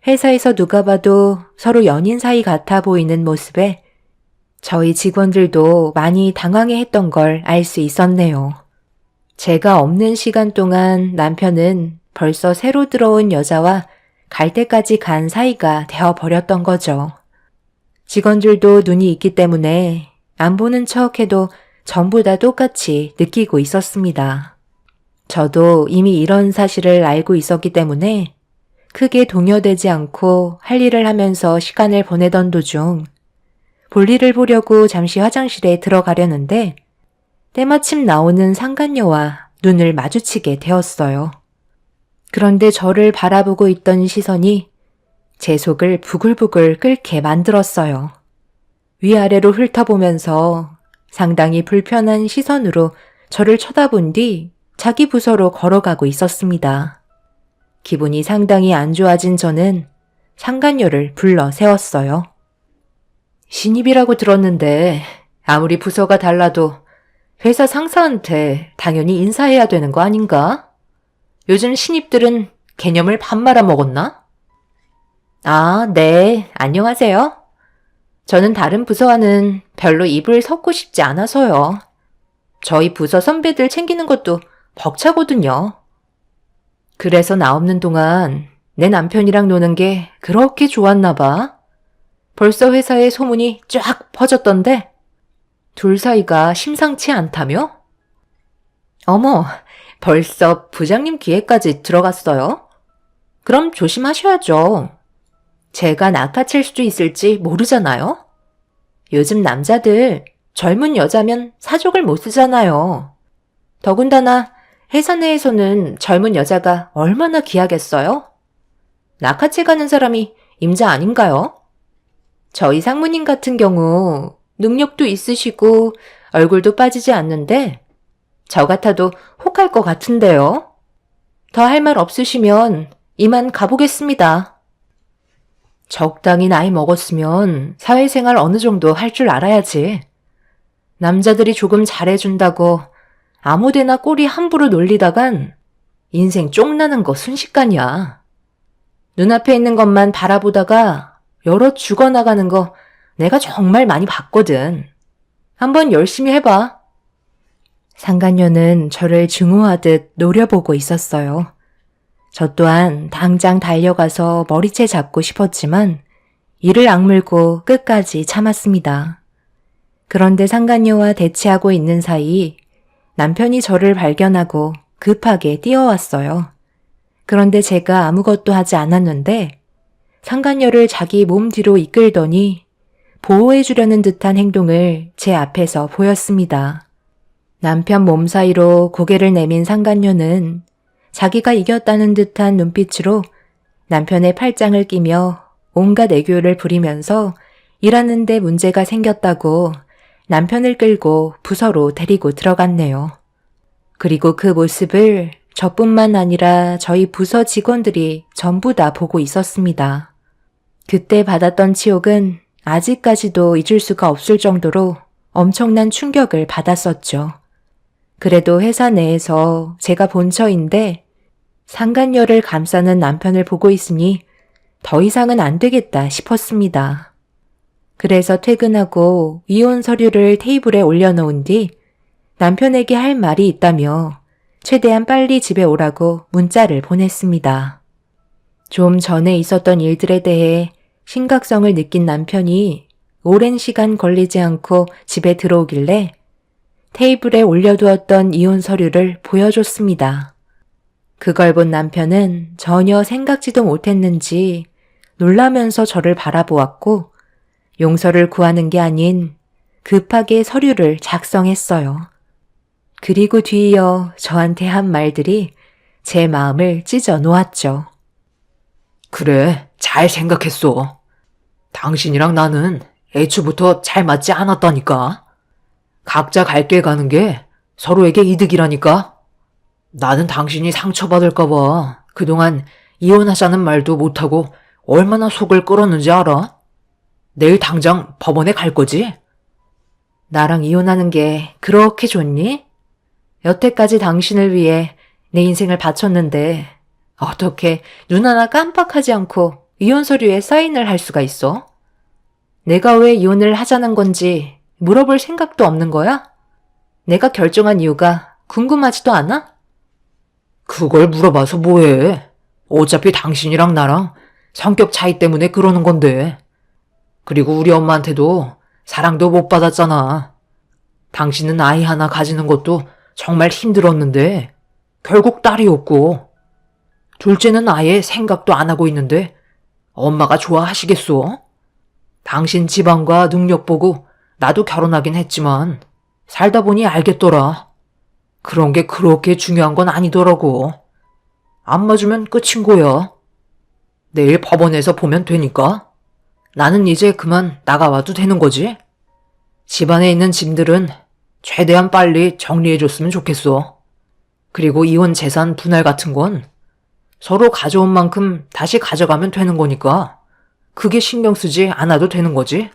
회사에서 누가 봐도 서로 연인 사이 같아 보이는 모습에 저희 직원들도 많이 당황해했던 걸 알 수 있었네요. 제가 없는 시간 동안 남편은 벌써 새로 들어온 여자와 갈 때까지 간 사이가 되어버렸던 거죠. 직원들도 눈이 있기 때문에 안 보는 척해도 전부 다 똑같이 느끼고 있었습니다. 저도 이미 이런 사실을 알고 있었기 때문에 크게 동요되지 않고 할 일을 하면서 시간을 보내던 도중 볼일을 보려고 잠시 화장실에 들어가려는데 때마침 나오는 상간녀와 눈을 마주치게 되었어요. 그런데 저를 바라보고 있던 시선이 제 속을 부글부글 끓게 만들었어요. 위아래로 훑어보면서 상당히 불편한 시선으로 저를 쳐다본 뒤 자기 부서로 걸어가고 있었습니다. 기분이 상당히 안 좋아진 저는 상간녀를 불러 세웠어요. 신입이라고 들었는데 아무리 부서가 달라도 회사 상사한테 당연히 인사해야 되는 거 아닌가? 요즘 신입들은 개념을 밥 말아 먹었나? 아, 네, 안녕하세요. 저는 다른 부서와는 별로 입을 섞고 싶지 않아서요. 저희 부서 선배들 챙기는 것도 벅차거든요. 그래서 나 없는 동안 내 남편이랑 노는 게 그렇게 좋았나 봐. 벌써 회사에 소문이 쫙 퍼졌던데 둘 사이가 심상치 않다며? 어머, 벌써 부장님 귀에까지 들어갔어요? 그럼 조심하셔야죠. 제가 낚아챌 수도 있을지 모르잖아요? 요즘 남자들 젊은 여자면 사족을 못 쓰잖아요. 더군다나 회사 내에서는 젊은 여자가 얼마나 귀하겠어요? 낚아채 가는 사람이 임자 아닌가요? 저희 상무님 같은 경우 능력도 있으시고 얼굴도 빠지지 않는데 저 같아도 혹할 것 같은데요. 더 할 말 없으시면 이만 가보겠습니다. 적당히 나이 먹었으면 사회생활 어느 정도 할 줄 알아야지. 남자들이 조금 잘해준다고 아무데나 꼬리 함부로 놀리다간 인생 쫑나는 거 순식간이야. 눈앞에 있는 것만 바라보다가 여러 죽어나가는 거 내가 정말 많이 봤거든. 한번 열심히 해봐. 상간녀는 저를 증오하듯 노려보고 있었어요. 저 또한 당장 달려가서 머리채 잡고 싶었지만 이를 악물고 끝까지 참았습니다. 그런데 상간녀와 대치하고 있는 사이 남편이 저를 발견하고 급하게 뛰어왔어요. 그런데 제가 아무것도 하지 않았는데 상간녀를 자기 몸 뒤로 이끌더니 보호해주려는 듯한 행동을 제 앞에서 보였습니다. 남편 몸 사이로 고개를 내민 상간녀는 자기가 이겼다는 듯한 눈빛으로 남편의 팔짱을 끼며 온갖 애교를 부리면서 일하는데 문제가 생겼다고 남편을 끌고 부서로 데리고 들어갔네요. 그리고 그 모습을 저뿐만 아니라 저희 부서 직원들이 전부 다 보고 있었습니다. 그때 받았던 치욕은 아직까지도 잊을 수가 없을 정도로 엄청난 충격을 받았었죠. 그래도 회사 내에서 제가 본처인데 상간녀를 감싸는 남편을 보고 있으니 더 이상은 안 되겠다 싶었습니다. 그래서 퇴근하고 이혼 서류를 테이블에 올려놓은 뒤 남편에게 할 말이 있다며 최대한 빨리 집에 오라고 문자를 보냈습니다. 좀 전에 있었던 일들에 대해 심각성을 느낀 남편이 오랜 시간 걸리지 않고 집에 들어오길래 테이블에 올려두었던 이혼 서류를 보여줬습니다. 그걸 본 남편은 전혀 생각지도 못했는지 놀라면서 저를 바라보았고 용서를 구하는 게 아닌 급하게 서류를 작성했어요. 그리고 뒤이어 저한테 한 말들이 제 마음을 찢어 놓았죠. 그래, 잘 생각했어. 당신이랑 나는 애초부터 잘 맞지 않았다니까. 각자 갈 길 가는 게 서로에게 이득이라니까. 나는 당신이 상처받을까봐 그동안 이혼하자는 말도 못하고 얼마나 속을 끓었는지 알아? 내일 당장 법원에 갈 거지? 나랑 이혼하는 게 그렇게 좋니? 여태까지 당신을 위해 내 인생을 바쳤는데 어떻게 눈 하나 깜빡하지 않고 이혼 서류에 사인을 할 수가 있어? 내가 왜 이혼을 하자는 건지 물어볼 생각도 없는 거야? 내가 결정한 이유가 궁금하지도 않아? 그걸 물어봐서 뭐해? 어차피 당신이랑 나랑 성격 차이 때문에 그러는 건데. 그리고 우리 엄마한테도 사랑도 못 받았잖아. 당신은 아이 하나 가지는 것도 정말 힘들었는데 결국 딸이었고 둘째는 아예 생각도 안 하고 있는데 엄마가 좋아하시겠소? 당신 집안과 능력 보고 나도 결혼하긴 했지만 살다 보니 알겠더라. 그런 게 그렇게 중요한 건 아니더라고. 안 맞으면 끝인 거야. 내일 법원에서 보면 되니까. 나는 이제 그만 나가와도 되는 거지? 집안에 있는 짐들은 최대한 빨리 정리해줬으면 좋겠어. 그리고 이혼 재산 분할 같은 건 서로 가져온 만큼 다시 가져가면 되는 거니까 그게 신경 쓰지 않아도 되는 거지.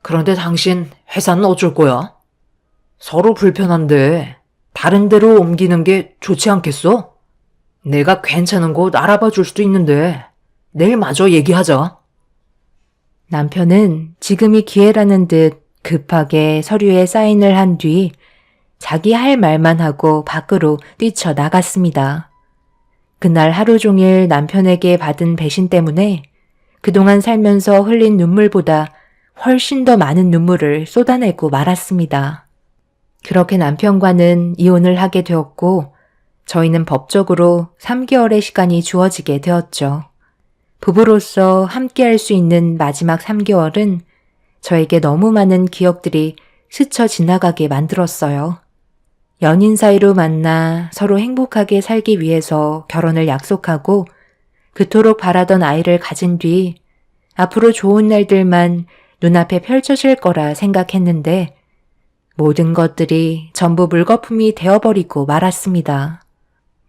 그런데 당신 회사는 어쩔 거야? 서로 불편한데 다른 데로 옮기는 게 좋지 않겠어? 내가 괜찮은 곳 알아봐 줄 수도 있는데 내일 마저 얘기하자. 남편은 지금이 기회라는 듯 급하게 서류에 사인을 한 뒤 자기 할 말만 하고 밖으로 뛰쳐나갔습니다. 그날 하루 종일 남편에게 받은 배신 때문에 그동안 살면서 흘린 눈물보다 훨씬 더 많은 눈물을 쏟아내고 말았습니다. 그렇게 남편과는 이혼을 하게 되었고 저희는 법적으로 3개월의 시간이 주어지게 되었죠. 부부로서 함께할 수 있는 마지막 3개월은 저에게 너무 많은 기억들이 스쳐 지나가게 만들었어요. 연인 사이로 만나 서로 행복하게 살기 위해서 결혼을 약속하고 그토록 바라던 아이를 가진 뒤 앞으로 좋은 날들만 눈앞에 펼쳐질 거라 생각했는데 모든 것들이 전부 물거품이 되어버리고 말았습니다.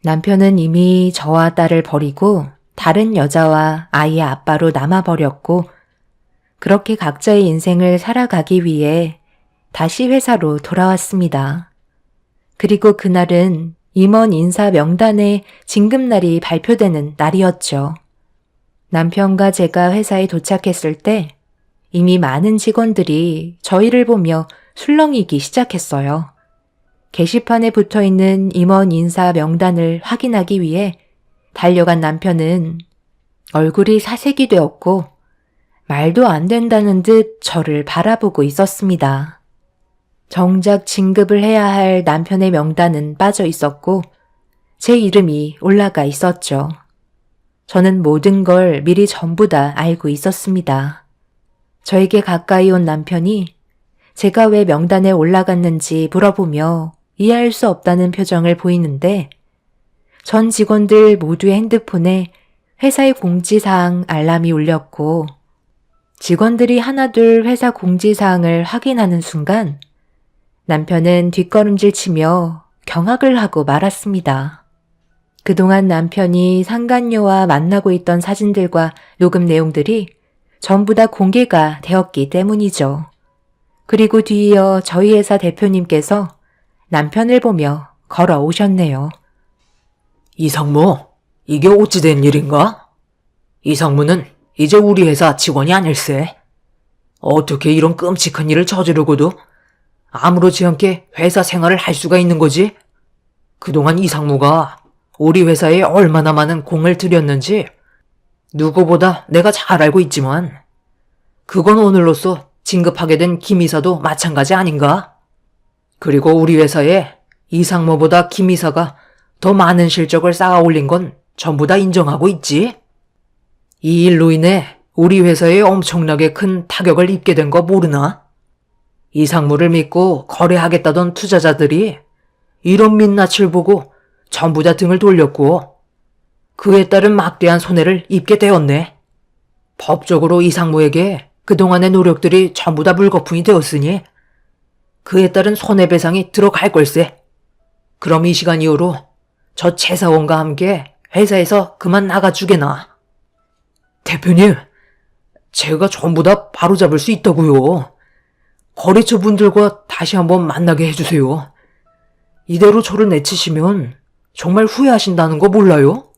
남편은 이미 저와 딸을 버리고 다른 여자와 아이의 아빠로 남아버렸고 그렇게 각자의 인생을 살아가기 위해 다시 회사로 돌아왔습니다. 그리고 그날은 임원 인사 명단에 진급날이 발표되는 날이었죠. 남편과 제가 회사에 도착했을 때 이미 많은 직원들이 저희를 보며 술렁이기 시작했어요. 게시판에 붙어있는 임원 인사 명단을 확인하기 위해 달려간 남편은 얼굴이 사색이 되었고 말도 안 된다는 듯 저를 바라보고 있었습니다. 정작 진급을 해야 할 남편의 명단은 빠져 있었고 제 이름이 올라가 있었죠. 저는 모든 걸 미리 전부 다 알고 있었습니다. 저에게 가까이 온 남편이 제가 왜 명단에 올라갔는지 물어보며 이해할 수 없다는 표정을 보이는데 전 직원들 모두의 핸드폰에 회사의 공지사항 알람이 울렸고 직원들이 하나둘 회사 공지사항을 확인하는 순간 남편은 뒷걸음질 치며 경악을 하고 말았습니다. 그동안 남편이 상간녀와 만나고 있던 사진들과 녹음 내용들이 전부 다 공개가 되었기 때문이죠. 그리고 뒤이어 저희 회사 대표님께서 남편을 보며 걸어오셨네요. 이상무, 이게 어찌 된 일인가? 이상무는 이제 우리 회사 직원이 아닐세. 어떻게 이런 끔찍한 일을 저지르고도 아무렇지 않게 회사 생활을 할 수가 있는 거지? 그동안 이상무가 우리 회사에 얼마나 많은 공을 들였는지 누구보다 내가 잘 알고 있지만 그건 오늘로써 진급하게 된 김 이사도 마찬가지 아닌가? 그리고 우리 회사에 이상무보다 김 이사가 더 많은 실적을 쌓아 올린 건 전부 다 인정하고 있지? 이 일로 인해 우리 회사에 엄청나게 큰 타격을 입게 된 거 모르나? 이상무를 믿고 거래하겠다던 투자자들이 이런 민낯을 보고 전부 다 등을 돌렸고 그에 따른 막대한 손해를 입게 되었네. 법적으로 이상무에게 그동안의 노력들이 전부 다 물거품이 되었으니 그에 따른 손해배상이 들어갈 걸세. 그럼 이 시간 이후로 저 최사원과 함께 회사에서 그만 나가주게나. 대표님, 제가 전부 다 바로잡을 수 있다고요. 거래처 분들과 다시 한번 만나게 해주세요. 이대로 저를 내치시면 정말 후회하신다는 거 몰라요?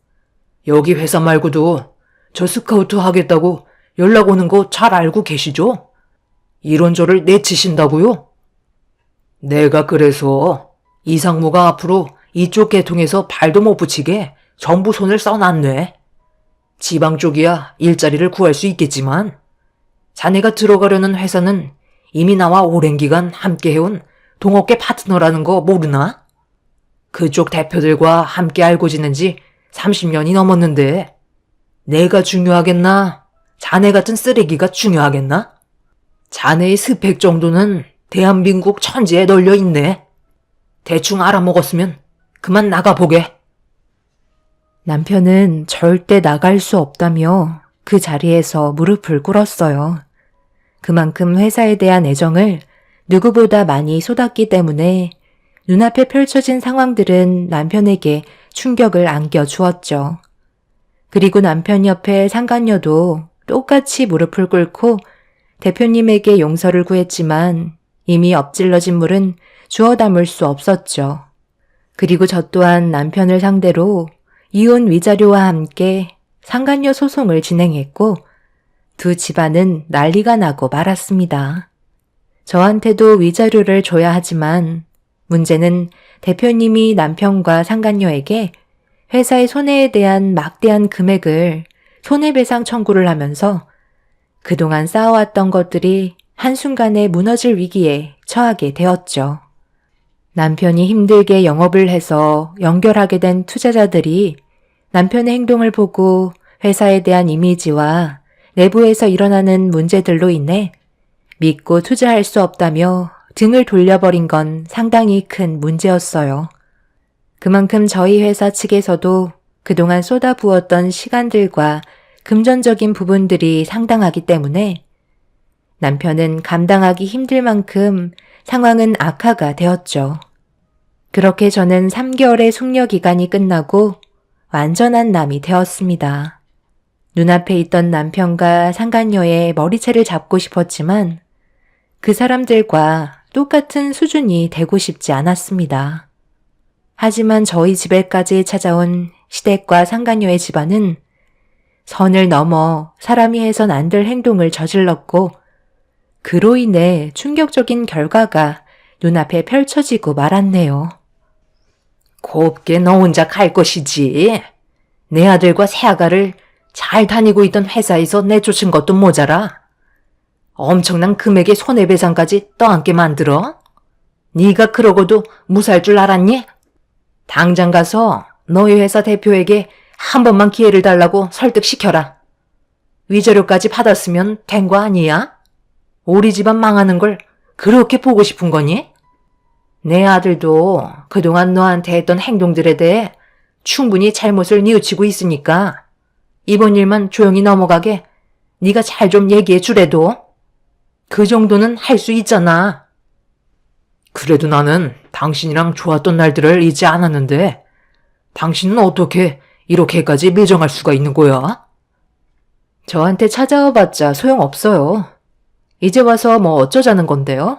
여기 회사 말고도 저 스카우트 하겠다고 연락 오는 거 잘 알고 계시죠? 이런 저를 내치신다고요? 내가 그래서 이상무가 앞으로 이쪽 계통에서 발도 못 붙이게 전부 손을 써놨네. 지방 쪽이야 일자리를 구할 수 있겠지만 자네가 들어가려는 회사는 이미 나와 오랜 기간 함께 해온 동업계 파트너라는 거 모르나? 그쪽 대표들과 함께 알고 지낸 지 30년이 넘었는데 내가 중요하겠나? 자네 같은 쓰레기가 중요하겠나? 자네의 스펙 정도는 대한민국 천지에 널려 있네. 대충 알아먹었으면 그만 나가보게. 남편은 절대 나갈 수 없다며 그 자리에서 무릎을 꿇었어요. 그만큼 회사에 대한 애정을 누구보다 많이 쏟았기 때문에 눈앞에 펼쳐진 상황들은 남편에게 충격을 안겨주었죠. 그리고 남편 옆에 상간녀도 똑같이 무릎을 꿇고 대표님에게 용서를 구했지만 이미 엎질러진 물은 주워 담을 수 없었죠. 그리고 저 또한 남편을 상대로 이혼 위자료와 함께 상간녀 소송을 진행했고 두 집안은 난리가 나고 말았습니다. 저한테도 위자료를 줘야 하지만 문제는 대표님이 남편과 상간녀에게 회사의 손해에 대한 막대한 금액을 손해배상 청구를 하면서 그동안 쌓아왔던 것들이 한순간에 무너질 위기에 처하게 되었죠. 남편이 힘들게 영업을 해서 연결하게 된 투자자들이 남편의 행동을 보고 회사에 대한 이미지와 내부에서 일어나는 문제들로 인해 믿고 투자할 수 없다며 등을 돌려버린 건 상당히 큰 문제였어요. 그만큼 저희 회사 측에서도 그동안 쏟아부었던 시간들과 금전적인 부분들이 상당하기 때문에 남편은 감당하기 힘들 만큼 상황은 악화가 되었죠. 그렇게 저는 3개월의 숙려 기간이 끝나고 완전한 남이 되었습니다. 눈앞에 있던 남편과 상간녀의 머리채를 잡고 싶었지만 그 사람들과 똑같은 수준이 되고 싶지 않았습니다. 하지만 저희 집에까지 찾아온 시댁과 상간녀의 집안은 선을 넘어 사람이 해선 안 될 행동을 저질렀고 그로 인해 충격적인 결과가 눈앞에 펼쳐지고 말았네요. 곱게 너 혼자 갈 것이지. 내 아들과 새아가를 잘 다니고 있던 회사에서 내쫓은 것도 모자라 엄청난 금액의 손해배상까지 떠안게 만들어? 네가 그러고도 무사할 줄 알았니? 당장 가서 너희 회사 대표에게 한 번만 기회를 달라고 설득시켜라. 위자료까지 받았으면 된 거 아니야? 우리 집안 망하는 걸 그렇게 보고 싶은 거니? 내 아들도 그동안 너한테 했던 행동들에 대해 충분히 잘못을 뉘우치고 있으니까 이번 일만 조용히 넘어가게 네가 잘 좀 얘기해 주래도. 그 정도는 할 수 있잖아. 그래도 나는 당신이랑 좋았던 날들을 잊지 않았는데 당신은 어떻게 이렇게까지 매정할 수가 있는 거야? 저한테 찾아와 봤자 소용없어요. 이제 와서 뭐 어쩌자는 건데요?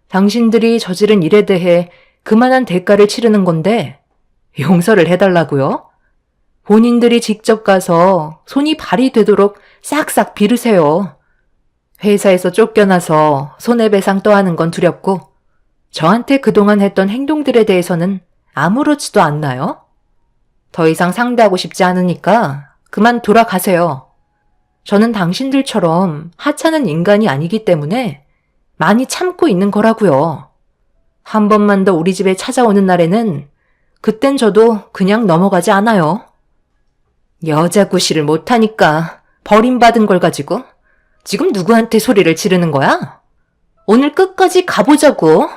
당신들이 저지른 일에 대해 그만한 대가를 치르는 건데 용서를 해달라고요? 본인들이 직접 가서 손이 발이 되도록 싹싹 비르세요. 회사에서 쫓겨나서 손해배상 떠하는 건 두렵고 저한테 그동안 했던 행동들에 대해서는 아무렇지도 않나요? 더 이상 상대하고 싶지 않으니까 그만 돌아가세요. 저는 당신들처럼 하찮은 인간이 아니기 때문에 많이 참고 있는 거라고요. 한 번만 더 우리 집에 찾아오는 날에는 그땐 저도 그냥 넘어가지 않아요. 여자 구실을 못하니까 버림받은 걸 가지고 지금 누구한테 소리를 지르는 거야? 오늘 끝까지 가보자고.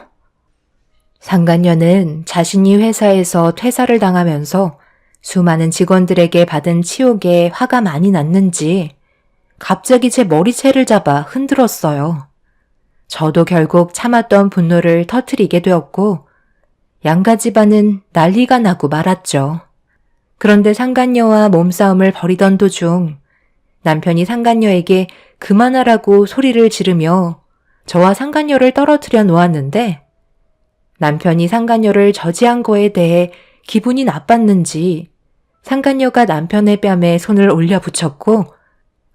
상간녀는 자신이 회사에서 퇴사를 당하면서 수많은 직원들에게 받은 치욕에 화가 많이 났는지 갑자기 제 머리채를 잡아 흔들었어요. 저도 결국 참았던 분노를 터뜨리게 되었고 양가 집안은 난리가 나고 말았죠. 그런데 상간녀와 몸싸움을 벌이던 도중 남편이 상간녀에게 그만하라고 소리를 지르며 저와 상간녀를 떨어뜨려 놓았는데 남편이 상간녀를 저지한 거에 대해 기분이 나빴는지 상간녀가 남편의 뺨에 손을 올려 붙였고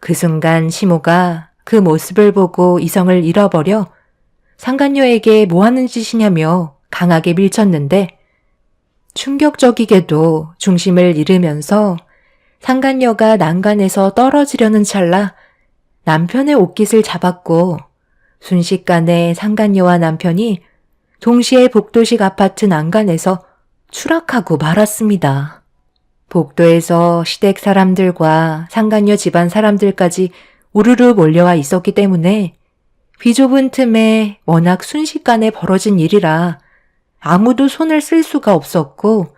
그 순간 시모가 그 모습을 보고 이성을 잃어버려 상간녀에게 뭐 하는 짓이냐며 강하게 밀쳤는데 충격적이게도 중심을 잃으면서 상간녀가 난간에서 떨어지려는 찰나 남편의 옷깃을 잡았고 순식간에 상간녀와 남편이 동시에 복도식 아파트 난간에서 추락하고 말았습니다. 복도에서 시댁 사람들과 상간녀 집안 사람들까지 우르르 몰려와 있었기 때문에 비좁은 틈에 워낙 순식간에 벌어진 일이라 아무도 손을 쓸 수가 없었고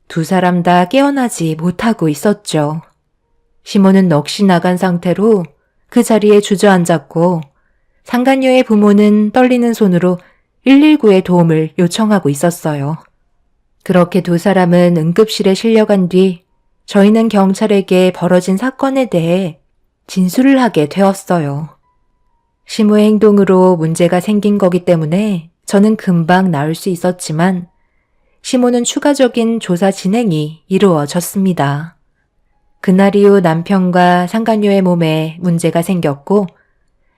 두 사람 다 깨어나지 못하고 있었죠. 시몬은 넋이 나간 상태로 그 자리에 주저앉았고 상간녀의 부모는 떨리는 손으로 119에 도움을 요청하고 있었어요. 그렇게 두 사람은 응급실에 실려간 뒤 저희는 경찰에게 벌어진 사건에 대해 진술을 하게 되었어요. 시모의 행동으로 문제가 생긴 거기 때문에 저는 금방 나을 수 있었지만 시모는 추가적인 조사 진행이 이루어졌습니다. 그날 이후 남편과 상간녀의 몸에 문제가 생겼고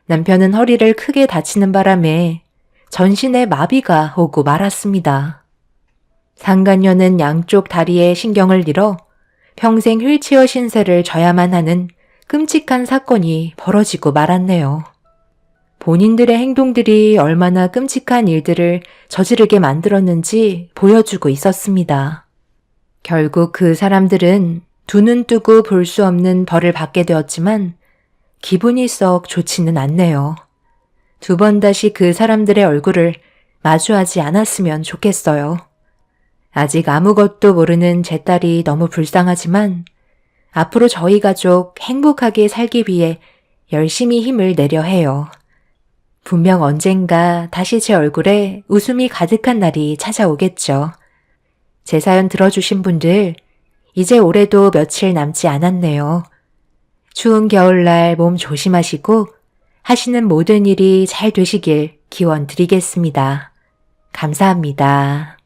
남편은 허리를 크게 다치는 바람에 전신에 마비가 오고 말았습니다. 상간녀는 양쪽 다리에 신경을 잃어 평생 휠체어 신세를 져야만 하는 끔찍한 사건이 벌어지고 말았네요. 본인들의 행동들이 얼마나 끔찍한 일들을 저지르게 만들었는지 보여주고 있었습니다. 결국 그 사람들은 두 눈 뜨고 볼 수 없는 벌을 받게 되었지만 기분이 썩 좋지는 않네요. 두 번 다시 그 사람들의 얼굴을 마주하지 않았으면 좋겠어요. 아직 아무것도 모르는 제 딸이 너무 불쌍하지만 앞으로 저희 가족 행복하게 살기 위해 열심히 힘을 내려 해요. 분명 언젠가 다시 제 얼굴에 웃음이 가득한 날이 찾아오겠죠. 제 사연 들어주신 분들, 이제 올해도 며칠 남지 않았네요. 추운 겨울날 몸 조심하시고 하시는 모든 일이 잘 되시길 기원 드리겠습니다. 감사합니다.